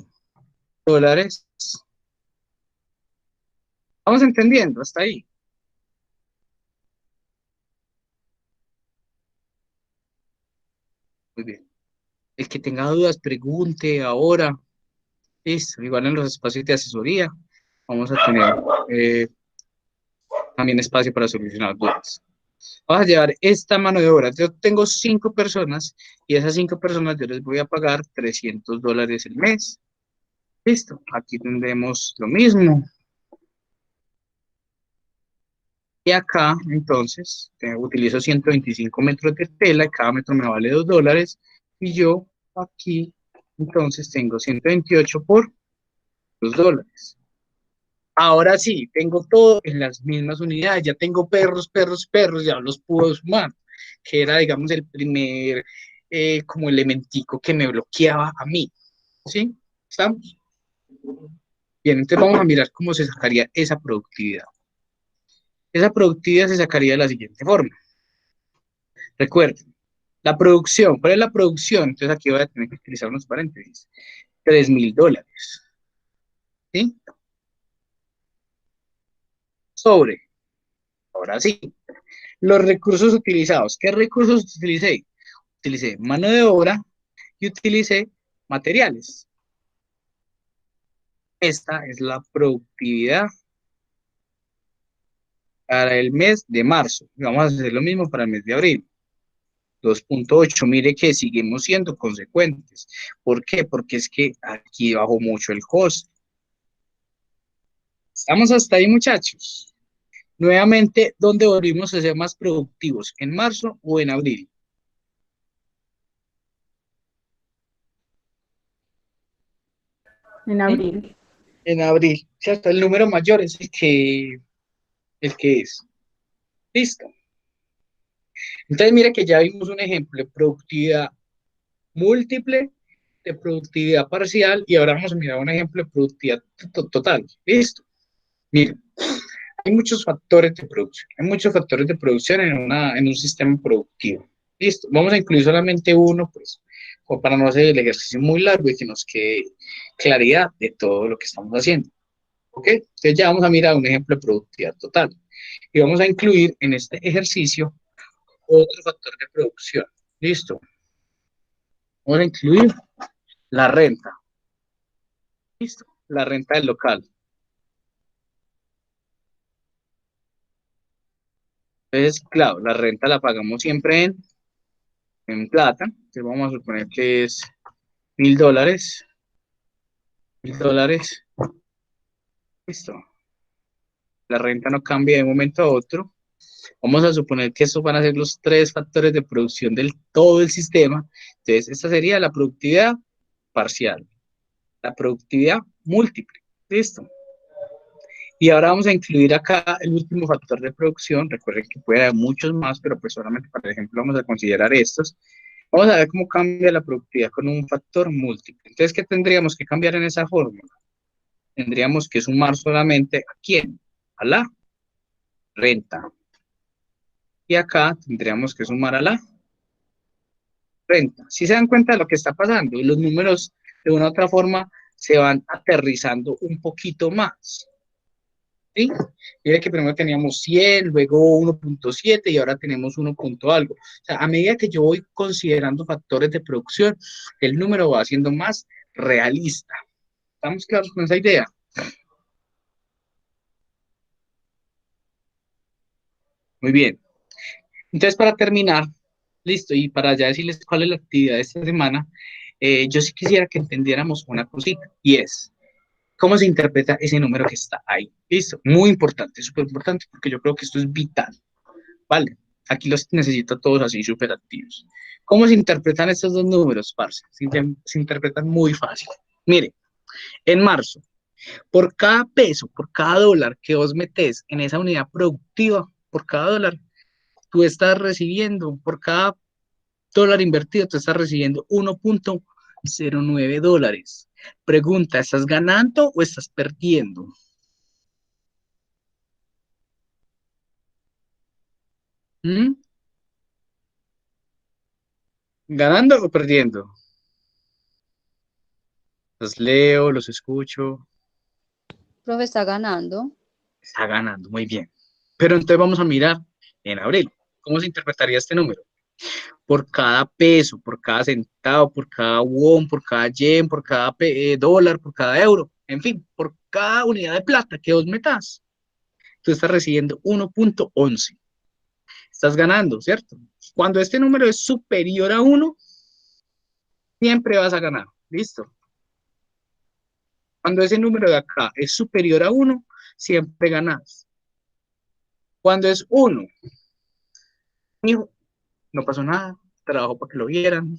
Dólares. Vamos entendiendo hasta ahí. Muy bien. El que tenga dudas, pregunte ahora. Listo. Igual en los espacios de asesoría vamos a tener también espacio para solucionar dudas. Vamos a llevar esta mano de obra. Yo tengo 5 personas y esas 5 personas yo les voy a pagar $300 el mes. Listo. Aquí tendremos lo mismo. Y acá, entonces, utilizo 125 metros de tela y cada metro me vale $2. Y yo aquí, entonces, tengo 128 por $2. Ahora sí, tengo todo en las mismas unidades. Ya tengo perros, perros, perros, ya los puedo sumar. Que era, digamos, el primer como elementico que me bloqueaba a mí. ¿Sí? ¿Estamos? Bien, entonces vamos a mirar cómo se sacaría esa productividad. Esa productividad se sacaría de la siguiente forma. Recuerden, la producción, ¿cuál es la producción? Entonces aquí voy a tener que utilizar unos paréntesis. $3,000. ¿Sí? Sobre, ahora sí, los recursos utilizados. ¿Qué recursos utilicé? Utilicé mano de obra y utilicé materiales. Esta es la productividad para el mes de marzo. Vamos a hacer lo mismo para el mes de abril. 2.8, mire que seguimos siendo consecuentes. ¿Por qué? Porque es que aquí bajó mucho el costo. ¿Estamos hasta ahí, muchachos? Nuevamente, ¿dónde volvimos a ser más productivos? ¿En marzo o en abril? En ¿Sí? abril. En abril. ¿Cierto? El número mayor es el que es. Listo. Entonces, mire que ya vimos un ejemplo de productividad múltiple, de productividad parcial, y ahora vamos a mirar un ejemplo de productividad total. Listo. Miren, hay muchos factores de producción. Hay muchos factores de producción en un sistema productivo. Listo. Vamos a incluir solamente uno, pues, como para no hacer el ejercicio muy largo y que nos quede claridad de todo lo que estamos haciendo. ¿Ok? Entonces ya vamos a mirar un ejemplo de productividad total. Y vamos a incluir en este ejercicio otro factor de producción. Listo. Vamos a incluir la renta. Listo. La renta del local. Entonces, claro, la renta la pagamos siempre en plata. Entonces vamos a suponer que es $1,000. $1,000. Listo. La renta no cambia de un momento a otro. Vamos a suponer que estos van a ser los tres factores de producción del todo el sistema. Entonces, esta sería la productividad parcial, la productividad múltiple. Listo. Y ahora vamos a incluir acá el último factor de producción. Recuerden que puede haber muchos más, pero pues solamente para ejemplo vamos a considerar estos. Vamos a ver cómo cambia la productividad con un factor múltiple. Entonces, ¿qué tendríamos que cambiar en esa fórmula? Tendríamos que sumar solamente ¿a quién? A la renta. Y acá tendríamos que sumar a la renta. Si se dan cuenta de lo que está pasando, los números de una u otra forma se van aterrizando un poquito más. ¿Sí? Mira que primero teníamos 100, luego 1.7 y ahora tenemos 1 punto algo. O sea, a medida que yo voy considerando factores de producción, el número va siendo más realista. ¿Estamos claros con esa idea? Muy bien. Entonces, para terminar, listo, y para ya decirles cuál es la actividad de esta semana, yo sí quisiera que entendiéramos una cosita, y es, ¿cómo se interpreta ese número que está ahí? Listo, muy importante, súper importante, porque yo creo que esto es vital, ¿vale? Aquí los necesito todos así súper activos. ¿Cómo se interpretan estos dos números, parce? Se interpretan muy fácil. Mire, en marzo, por cada peso, por cada dólar que vos metés en esa unidad productiva, por cada dólar, tú estás recibiendo, por cada dólar invertido, tú estás recibiendo $1.09. Pregunta, ¿estás ganando o estás perdiendo? ¿Mm? ¿Ganando o perdiendo? Los leo, los escucho. Profe, está ganando. Está ganando, muy bien. Pero entonces vamos a mirar en abril. ¿Cómo se interpretaría este número? Por cada peso, por cada centavo, por cada won, por cada yen, por cada dólar, por cada euro, en fin, por cada unidad de plata que vos metas, tú estás recibiendo 1.11. Estás ganando, ¿cierto? Cuando este número es superior a 1, siempre vas a ganar. ¿Listo? Cuando ese número de acá es superior a 1, siempre ganas. Cuando es 1, hijo, no pasó nada, trabajó para que lo vieran,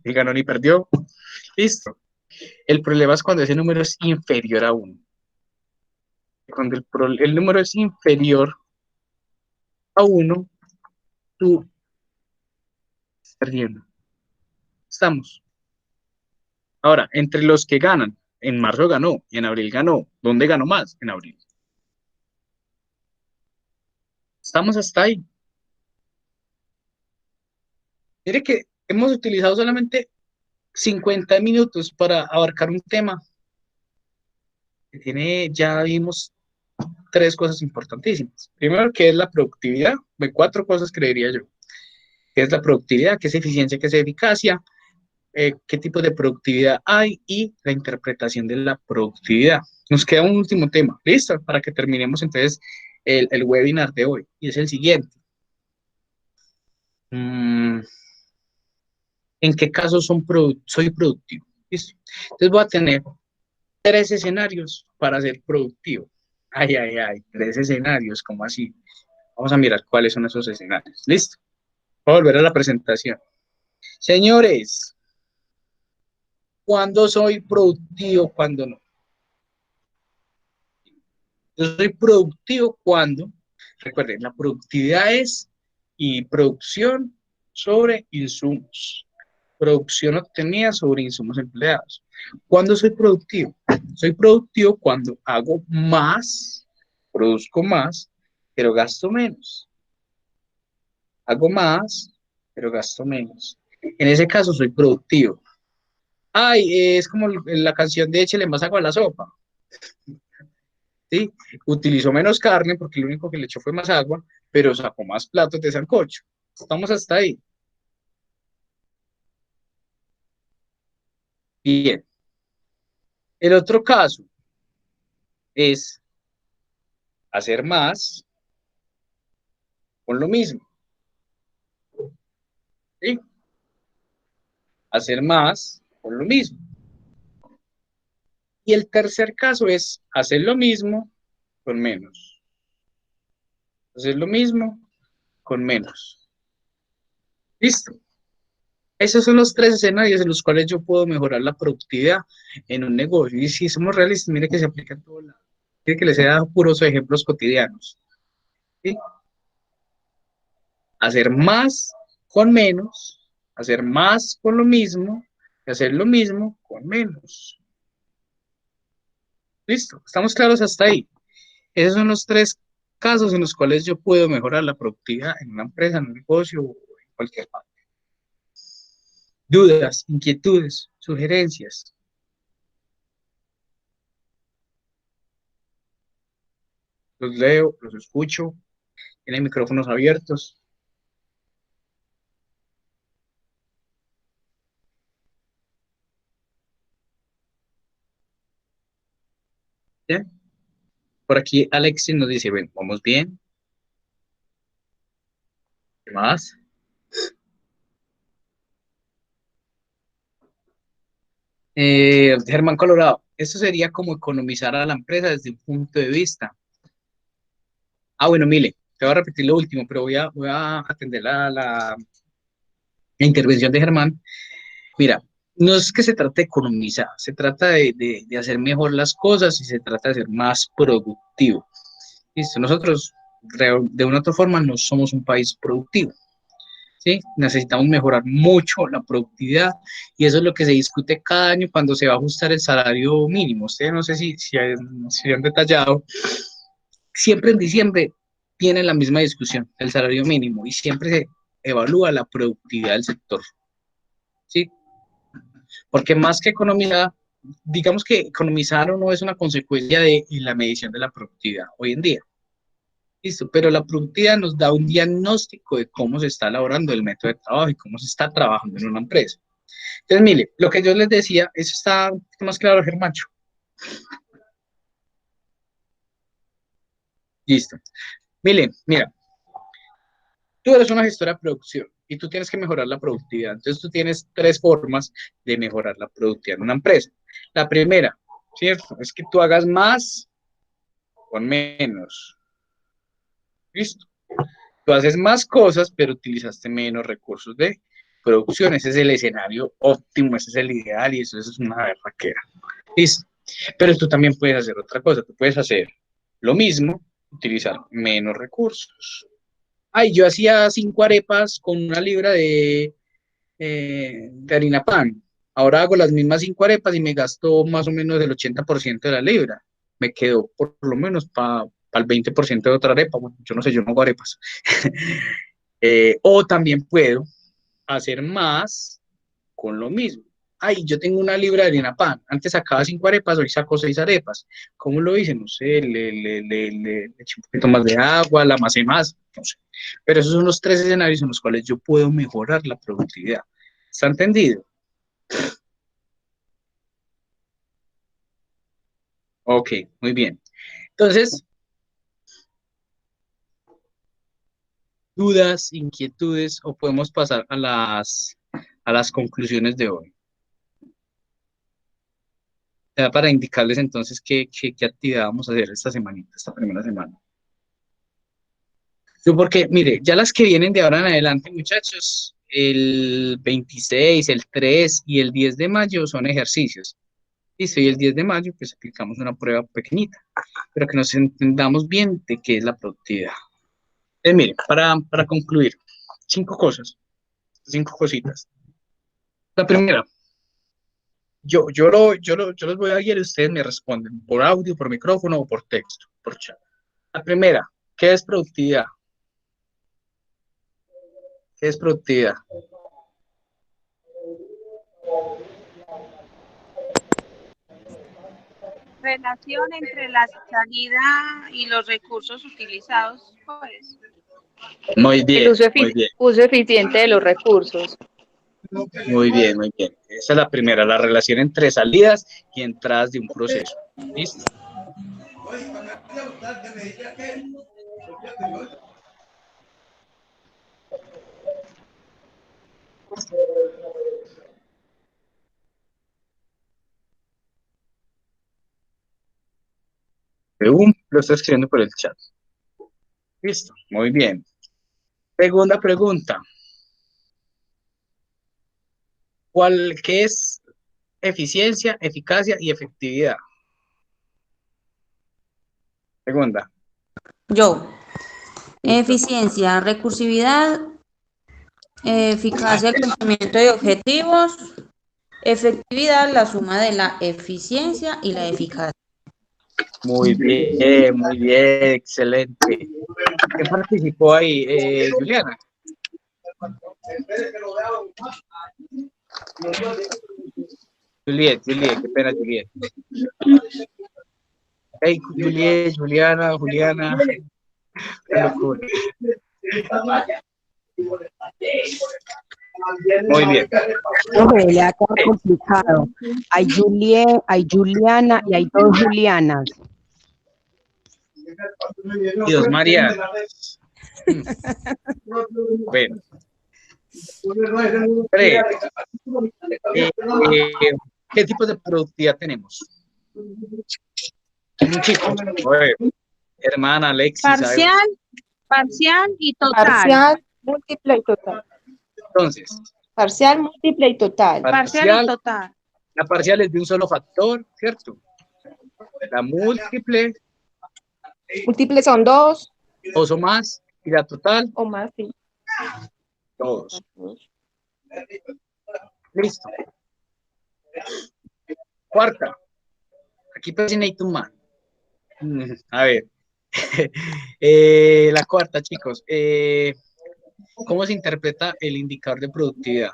ni ganó ni perdió, listo. El problema es cuando ese número es inferior a 1. Cuando el número es inferior a 1, tú estás perdiendo. Estamos. Ahora, entre los que ganan, en marzo ganó y en abril ganó. ¿Dónde ganó más? En abril. Estamos hasta ahí. Mire que hemos utilizado solamente 50 minutos para abarcar un tema que tiene, ya vimos 3 cosas importantísimas. Primero, ¿qué es la productividad? De 4 cosas creería yo. ¿Qué es la productividad? ¿Qué es eficiencia? ¿Qué es eficacia? ¿Qué tipo de productividad hay? Y la interpretación de la productividad. Nos queda un último tema, ¿listo? Para que terminemos entonces el webinar de hoy. Y es el siguiente. ¿En qué casos soy productivo? ¿Listo? Entonces voy a tener 3 escenarios para ser productivo. Ay, ay, ay, 3 escenarios, ¿cómo así? Vamos a mirar cuáles son esos escenarios. ¿Listo? Voy a volver a la presentación. Señores, ¿cuándo soy productivo? ¿Cuándo no? Yo soy productivo cuando, recuerden, la productividad es y producción sobre insumos. Producción obtenida sobre insumos empleados. ¿Cuándo soy productivo? Soy productivo cuando hago más, produzco más, pero gasto menos. Hago más, pero gasto menos. En ese caso soy productivo. Ay, es como la canción de échele más agua a la sopa. ¿Sí? Utilizó menos carne porque lo único que le echó fue más agua, pero sacó más platos de sancocho. Estamos hasta ahí. Bien. El otro caso es hacer más con lo mismo. ¿Sí? Hacer más con lo mismo. Y el tercer caso es hacer lo mismo con menos. Hacer lo mismo con menos. Listo. Esos son los 3 escenarios en los cuales yo puedo mejorar la productividad en un negocio. Y si somos realistas, mire que se aplica en todo lado. Mire que les he dado puros ejemplos cotidianos. ¿Sí? Hacer más con menos, hacer más con lo mismo, y hacer lo mismo con menos. Listo, estamos claros hasta ahí. Esos son los 3 casos en los cuales yo puedo mejorar la productividad en una empresa, en un negocio o en cualquier parte. Dudas, inquietudes, sugerencias. Los leo, los escucho, tienen micrófonos abiertos. ¿Bien? Por aquí Alexis nos dice, ven, vamos bien. ¿Qué más? Germán Colorado, esto sería como economizar a la empresa desde un punto de vista. Bueno, mire, te voy a repetir lo último, pero voy a atender la intervención de Germán. Mira, no es que se trate de economizar, se trata de hacer mejor las cosas y se trata de ser más productivo. ¿Listo? Nosotros, de una u otra forma, no somos un país productivo. ¿Sí? Necesitamos mejorar mucho la productividad y eso es lo que se discute cada año cuando se va a ajustar el salario mínimo. Ustedes no sé si han detallado, siempre en diciembre tienen la misma discusión, el salario mínimo, y siempre se evalúa la productividad del sector. ¿Sí? Porque más que economizar, digamos que economizar o no es una consecuencia de la medición de la productividad hoy en día. Listo, pero la productividad nos da un diagnóstico de cómo se está elaborando el método de trabajo y cómo se está trabajando en una empresa. Entonces, mire, lo que yo les decía, eso está más claro, Germancho. Listo. Mira, tú eres una gestora de producción y tú tienes que mejorar la productividad. Entonces, tú tienes 3 formas de mejorar la productividad en una empresa. La primera, ¿cierto? Es que tú hagas más con menos. ¿Listo? Tú haces más cosas, pero utilizaste menos recursos de producción. Ese es el escenario óptimo, ese es el ideal y eso es una berraquera. ¿Listo? Pero tú también puedes hacer otra cosa. Tú puedes hacer lo mismo, utilizar menos recursos. Ay, yo hacía 5 arepas con 1 libra de harina pan. Ahora hago las mismas 5 arepas y me gasto más o menos el 80% de la libra. Me quedo por lo menos para el 20% de otra arepa. Bueno, yo no sé, yo no hago arepas. O también puedo hacer más con lo mismo. Ay, yo tengo 1 libra de harina pan. Antes sacaba 5 arepas, hoy saco 6 arepas. ¿Cómo lo hice? No sé, le eché un poquito más de agua, la amasé más, no sé. Pero esos son los 3 escenarios en los cuales yo puedo mejorar la productividad. ¿Está entendido? Ok, muy bien. Entonces, dudas, inquietudes, o podemos pasar a las conclusiones de hoy. Ya para indicarles entonces qué actividad vamos a hacer esta semanita, esta primera semana. Yo porque, mire, ya las que vienen de ahora en adelante, muchachos, el 26, el 3 y el 10 de mayo son ejercicios. Listo, y el 10 de mayo pues aplicamos una prueba pequeñita, pero que nos entendamos bien de qué es la productividad. Mire, para concluir, 5 cositas. La primera, yo los voy a guiar y ustedes me responden por audio, por micrófono o por texto, por chat. La primera, ¿qué es productividad? ¿Qué es productividad? Relación entre la salida y los recursos utilizados, pues. Muy El bien, muy bien, uso eficiente de los recursos. muy bien, muy bien. Esa es la primera, la relación entre salidas y entradas de un proceso. ¿Listo? Según lo está escribiendo por el chat. Listo, muy bien. Segunda pregunta. ¿Qué es eficiencia, eficacia y efectividad? Segunda. Yo, Listo. eficiencia, recursividad, eficacia, el cumplimiento de objetivos, efectividad, la suma de la eficiencia y la eficacia. Muy bien, excelente. ¿Quién participó ahí? Juliana. Juliet, qué pena, Juliet. Hey, Juliet, Juliana. Qué locura. Muy bien. Profe, le ha quedado complicado. Hay Juliana y hay 2 Julianas. Y 2 María. Bueno. 3. ¿Qué tipos de productividad tenemos? Chicos, hermana Alexis. Parcial y total. Parcial, múltiple y total. Entonces, Parcial, múltiple y total. Parcial y total. La parcial es de un solo factor, ¿cierto? La múltiple. Múltiples son 2 2 o más. Y la total. o más, sí. 2. Listo. Cuarta. Aquí pues necesito un man. A ver. La cuarta, chicos. ¿Cómo se interpreta el indicador de productividad?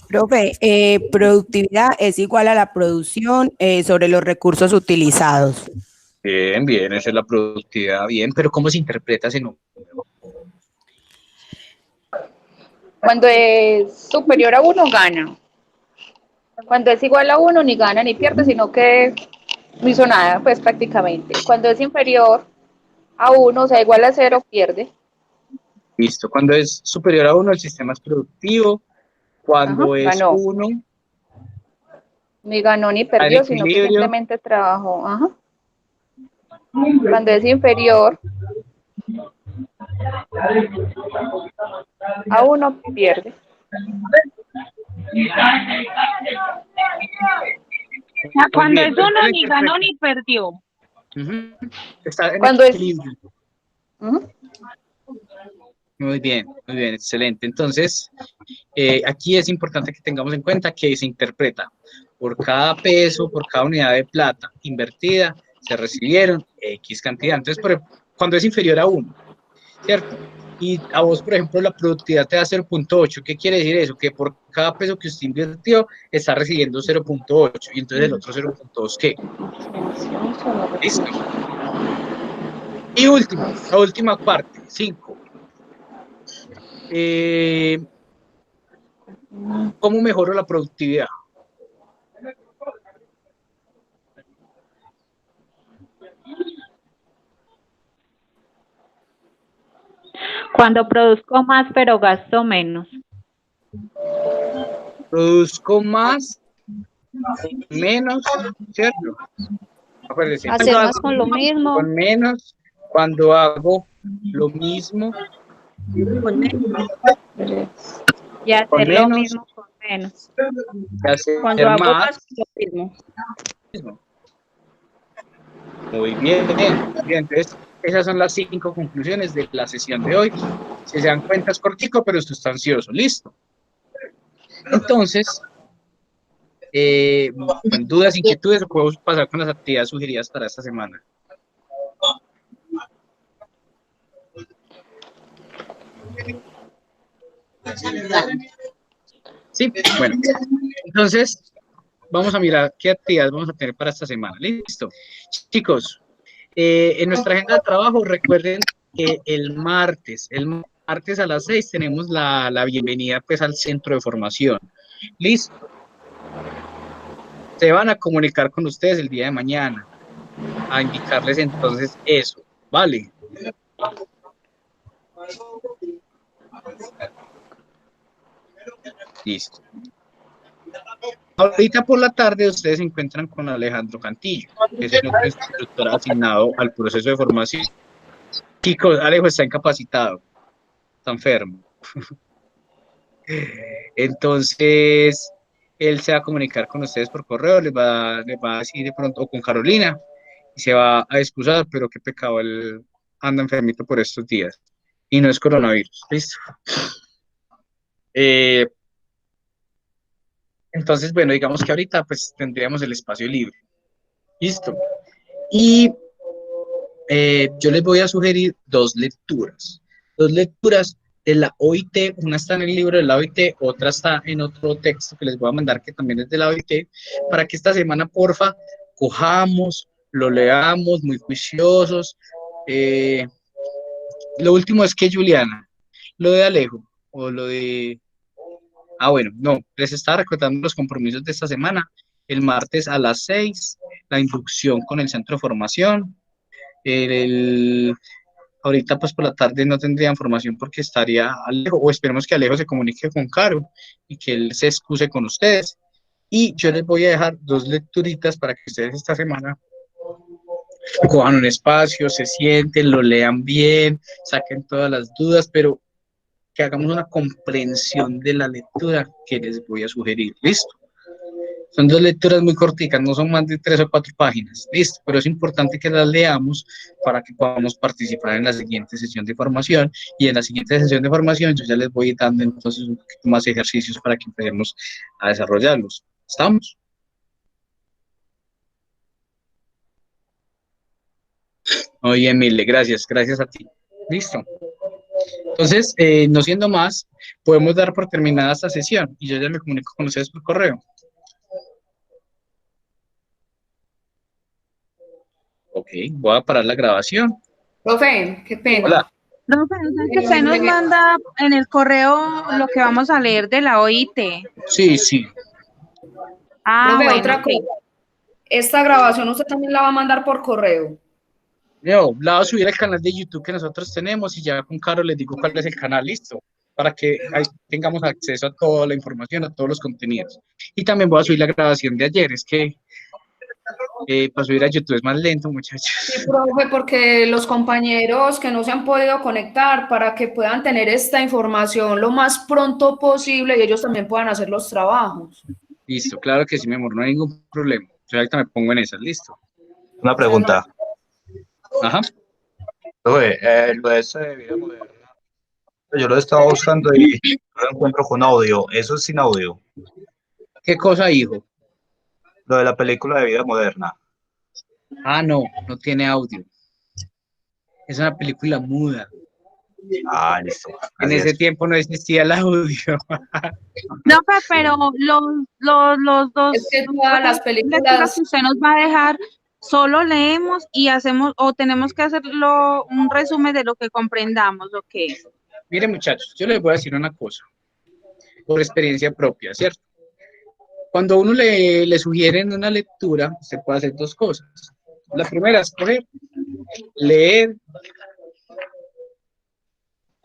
Profe, productividad es igual a la producción sobre los recursos utilizados. Bien, bien, esa es la productividad, bien, pero ¿cómo se interpreta ese número? Cuando es superior a 1, gana. Cuando es igual a 1, ni gana ni pierde, sino que no hizo nada, pues prácticamente. Cuando es inferior a 1, o sea, igual a 0, pierde. Listo, cuando es superior a 1, el sistema es productivo. Cuando es ganó. 1, Ni ganó ni Está en perdió, sino que equilibrio. simplemente trabajó. Ajá. Cuando es inferior a 1, pierde. Cuando bien, es uno, entonces ni ganó interpreta. ni perdió. Ujú. Está en Cuando es... equilibrio. Ujú. Muy bien, excelente. Entonces, aquí es importante que tengamos en cuenta que se interpreta por cada peso, por cada unidad de plata invertida, se recibieron X cantidad. Entonces, cuando es inferior a 1, ¿cierto? Y a vos, por ejemplo, la productividad te da 0.8. ¿Qué quiere decir eso? Que por cada peso que usted invirtió, está recibiendo 0.8. Y entonces el otro 0.2, ¿qué? Listo. Y último, la última parte, 5. ¿Cómo mejoro la productividad? Cuando produzco más, pero gasto menos. Produzco más, menos, ¿cierto? Acuérdense, Hacer más con lo mismo. con menos, cuando hago lo mismo Con menos. Y hacer con lo menos, mismo con menos. y hacer Cuando hago más. más, lo mismo. Muy bien, muy bien. Entonces, esas son las 5 conclusiones de la sesión de hoy. Si se dan cuenta, es cortico, pero es sustancioso. Listo. Entonces, con dudas, inquietudes, podemos pasar con las actividades sugeridas para esta semana. Sí, bueno. Entonces, vamos a mirar qué actividades vamos a tener para esta semana. Listo. Chicos, en nuestra agenda de trabajo, recuerden que el martes a las 6 tenemos la bienvenida pues al centro de formación. Listo. Se van a comunicar con ustedes el día de mañana, a indicarles entonces eso, ¿vale? Listo. Ahorita por la tarde ustedes se encuentran con Alejandro Cantillo, que es el otro instructor asignado al proceso de formación. Chicos, Alejo está incapacitado, está enfermo. Entonces, él se va a comunicar con ustedes por correo, les va a decir de pronto, o con Carolina, y se va a excusar, pero qué pecado, él anda enfermito por estos días. Y no es coronavirus, ¿listo? Entonces, bueno, digamos que ahorita pues tendríamos el espacio libre. ¿Listo? Y yo les voy a sugerir dos lecturas. Dos lecturas de la OIT, una está en el libro de la OIT, otra está en otro texto que les voy a mandar que también es de la OIT, para que esta semana, porfa, cojamos, lo leamos muy juiciosos. Lo último es que Juliana, lo de Alejo, o lo de... Ah, bueno, no, les estaba recordando los compromisos de esta semana. El martes a las 6, la inducción con el centro de formación. Ahorita pues por la tarde no tendría información porque estaría Alejo, o esperemos que Alejo se comunique con Caro y que él se excuse con ustedes. Y yo les voy a dejar dos lecturitas para que ustedes esta semana cojan un espacio, se sienten, lo lean bien, saquen todas las dudas, pero que hagamos una comprensión de la lectura que les voy a sugerir. ¿Listo? Son dos lecturas muy corticas, no son más de 3 o 4 páginas. Listo, pero es importante que las leamos para que podamos participar en la siguiente sesión de formación. Y en la siguiente sesión de formación yo ya les voy dando entonces un poquito más ejercicios para que empecemos a desarrollarlos. ¿Estamos? Oye, Emile, gracias a ti. Listo. Entonces, no siendo más, podemos dar por terminada esta sesión y yo ya me comunico con ustedes por correo. Ok, voy a parar la grabación. Profe, qué pena. Hola. No, pero es que usted nos manda en el correo lo que vamos a leer de la OIT. Sí. Ah, Profe, bueno, otra ok. cosa. Esta grabación usted también la va a mandar por correo. Yo la voy a subir al canal de YouTube que nosotros tenemos y ya con Caro les digo cuál es el canal, listo. para que ahí tengamos acceso a toda la información, a todos los contenidos. Y también voy a subir la grabación de ayer, es que para subir a YouTube es más lento, muchachos. Sí, profe, porque los compañeros que no se han podido conectar para que puedan tener esta información lo más pronto posible y ellos también puedan hacer los trabajos. Listo, claro que sí, mi amor, no hay ningún problema. Yo ahorita me pongo en esas, listo. Una pregunta. Ajá. Profe, lo de ese vida moderna, yo lo he estado buscando y no lo encuentro con audio. Eso es sin audio. ¿Qué cosa, hijo? Lo de la película de vida moderna. Ah, no, no tiene audio. Es una película muda. Ah, listo. En Así ese es. tiempo no existía el audio. No, pero los dos Es que todas las lecturas películas, que usted nos va a dejar, solo leemos y hacemos, o tenemos que hacerlo un resumen de lo que comprendamos, ¿o qué? Mire, muchachos, yo les voy a decir una cosa, por experiencia propia, ¿cierto? Cuando a uno le sugieren una lectura, usted puede hacer dos cosas. La primera es coger, leer,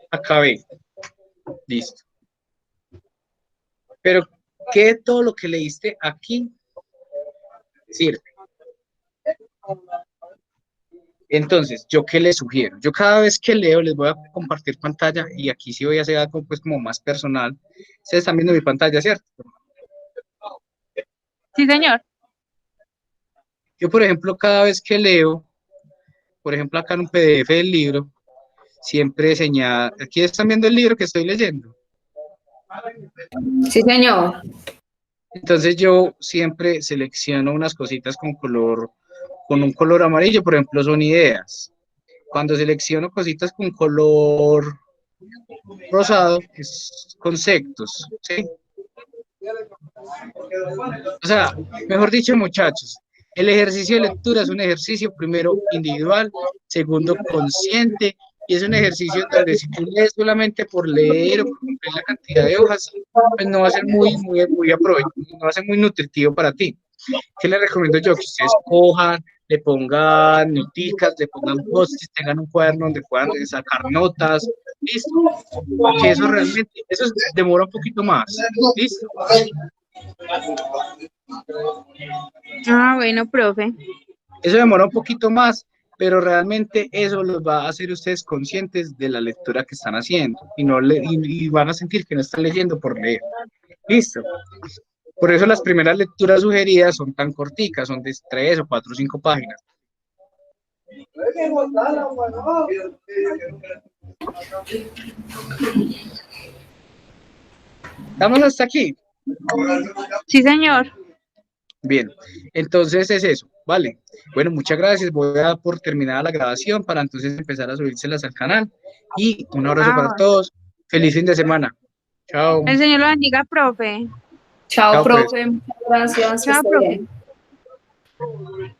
acabé, listo. Pero, ¿qué de todo lo que leíste aquí sirve? Entonces, ¿yo qué les sugiero? Yo cada vez que leo les voy a compartir pantalla y aquí sí voy a hacer algo pues como más personal. Ustedes están viendo mi pantalla, ¿cierto? Sí, señor. Yo, por ejemplo, cada vez que leo, por ejemplo, acá en un PDF del libro, siempre señala, aquí están viendo el libro que estoy leyendo. sí señor, Entonces yo siempre selecciono unas cositas con color, con un color amarillo, por ejemplo, son ideas. Cuando selecciono cositas con color rosado, es conceptos, ¿sí? O sea, mejor dicho, muchachos, el ejercicio de lectura es un ejercicio primero individual, segundo consciente, y es un ejercicio donde si tú lees solamente por leer o por cumplir la cantidad de hojas, pues no va a ser muy no va a ser muy nutritivo para ti. ¿Qué les recomiendo yo? Que ustedes cojan, le pongan noticas, le pongan post-its, tengan un cuaderno donde puedan sacar notas, listo. Que eso realmente, eso demora un poquito más, listo. Ah, bueno, profe. Eso demora un poquito más, pero realmente eso los va a hacer ustedes conscientes de la lectura que están haciendo y van a sentir que no están leyendo por leer. Listo. Por eso las primeras lecturas sugeridas son tan corticas, son de 3 o 4 o 5 páginas. ¿Estamos hasta aquí? Sí, señor. Bien, entonces es eso, ¿vale? Bueno, muchas gracias. Voy a dar por terminada la grabación para entonces empezar a subírselas al canal. Y un abrazo para Ah, todos. Feliz fin de semana. Chao. el señor lo bendiga, profe. chao Chao, pues. profe, muchas gracias, que Chao, esté profe. bien.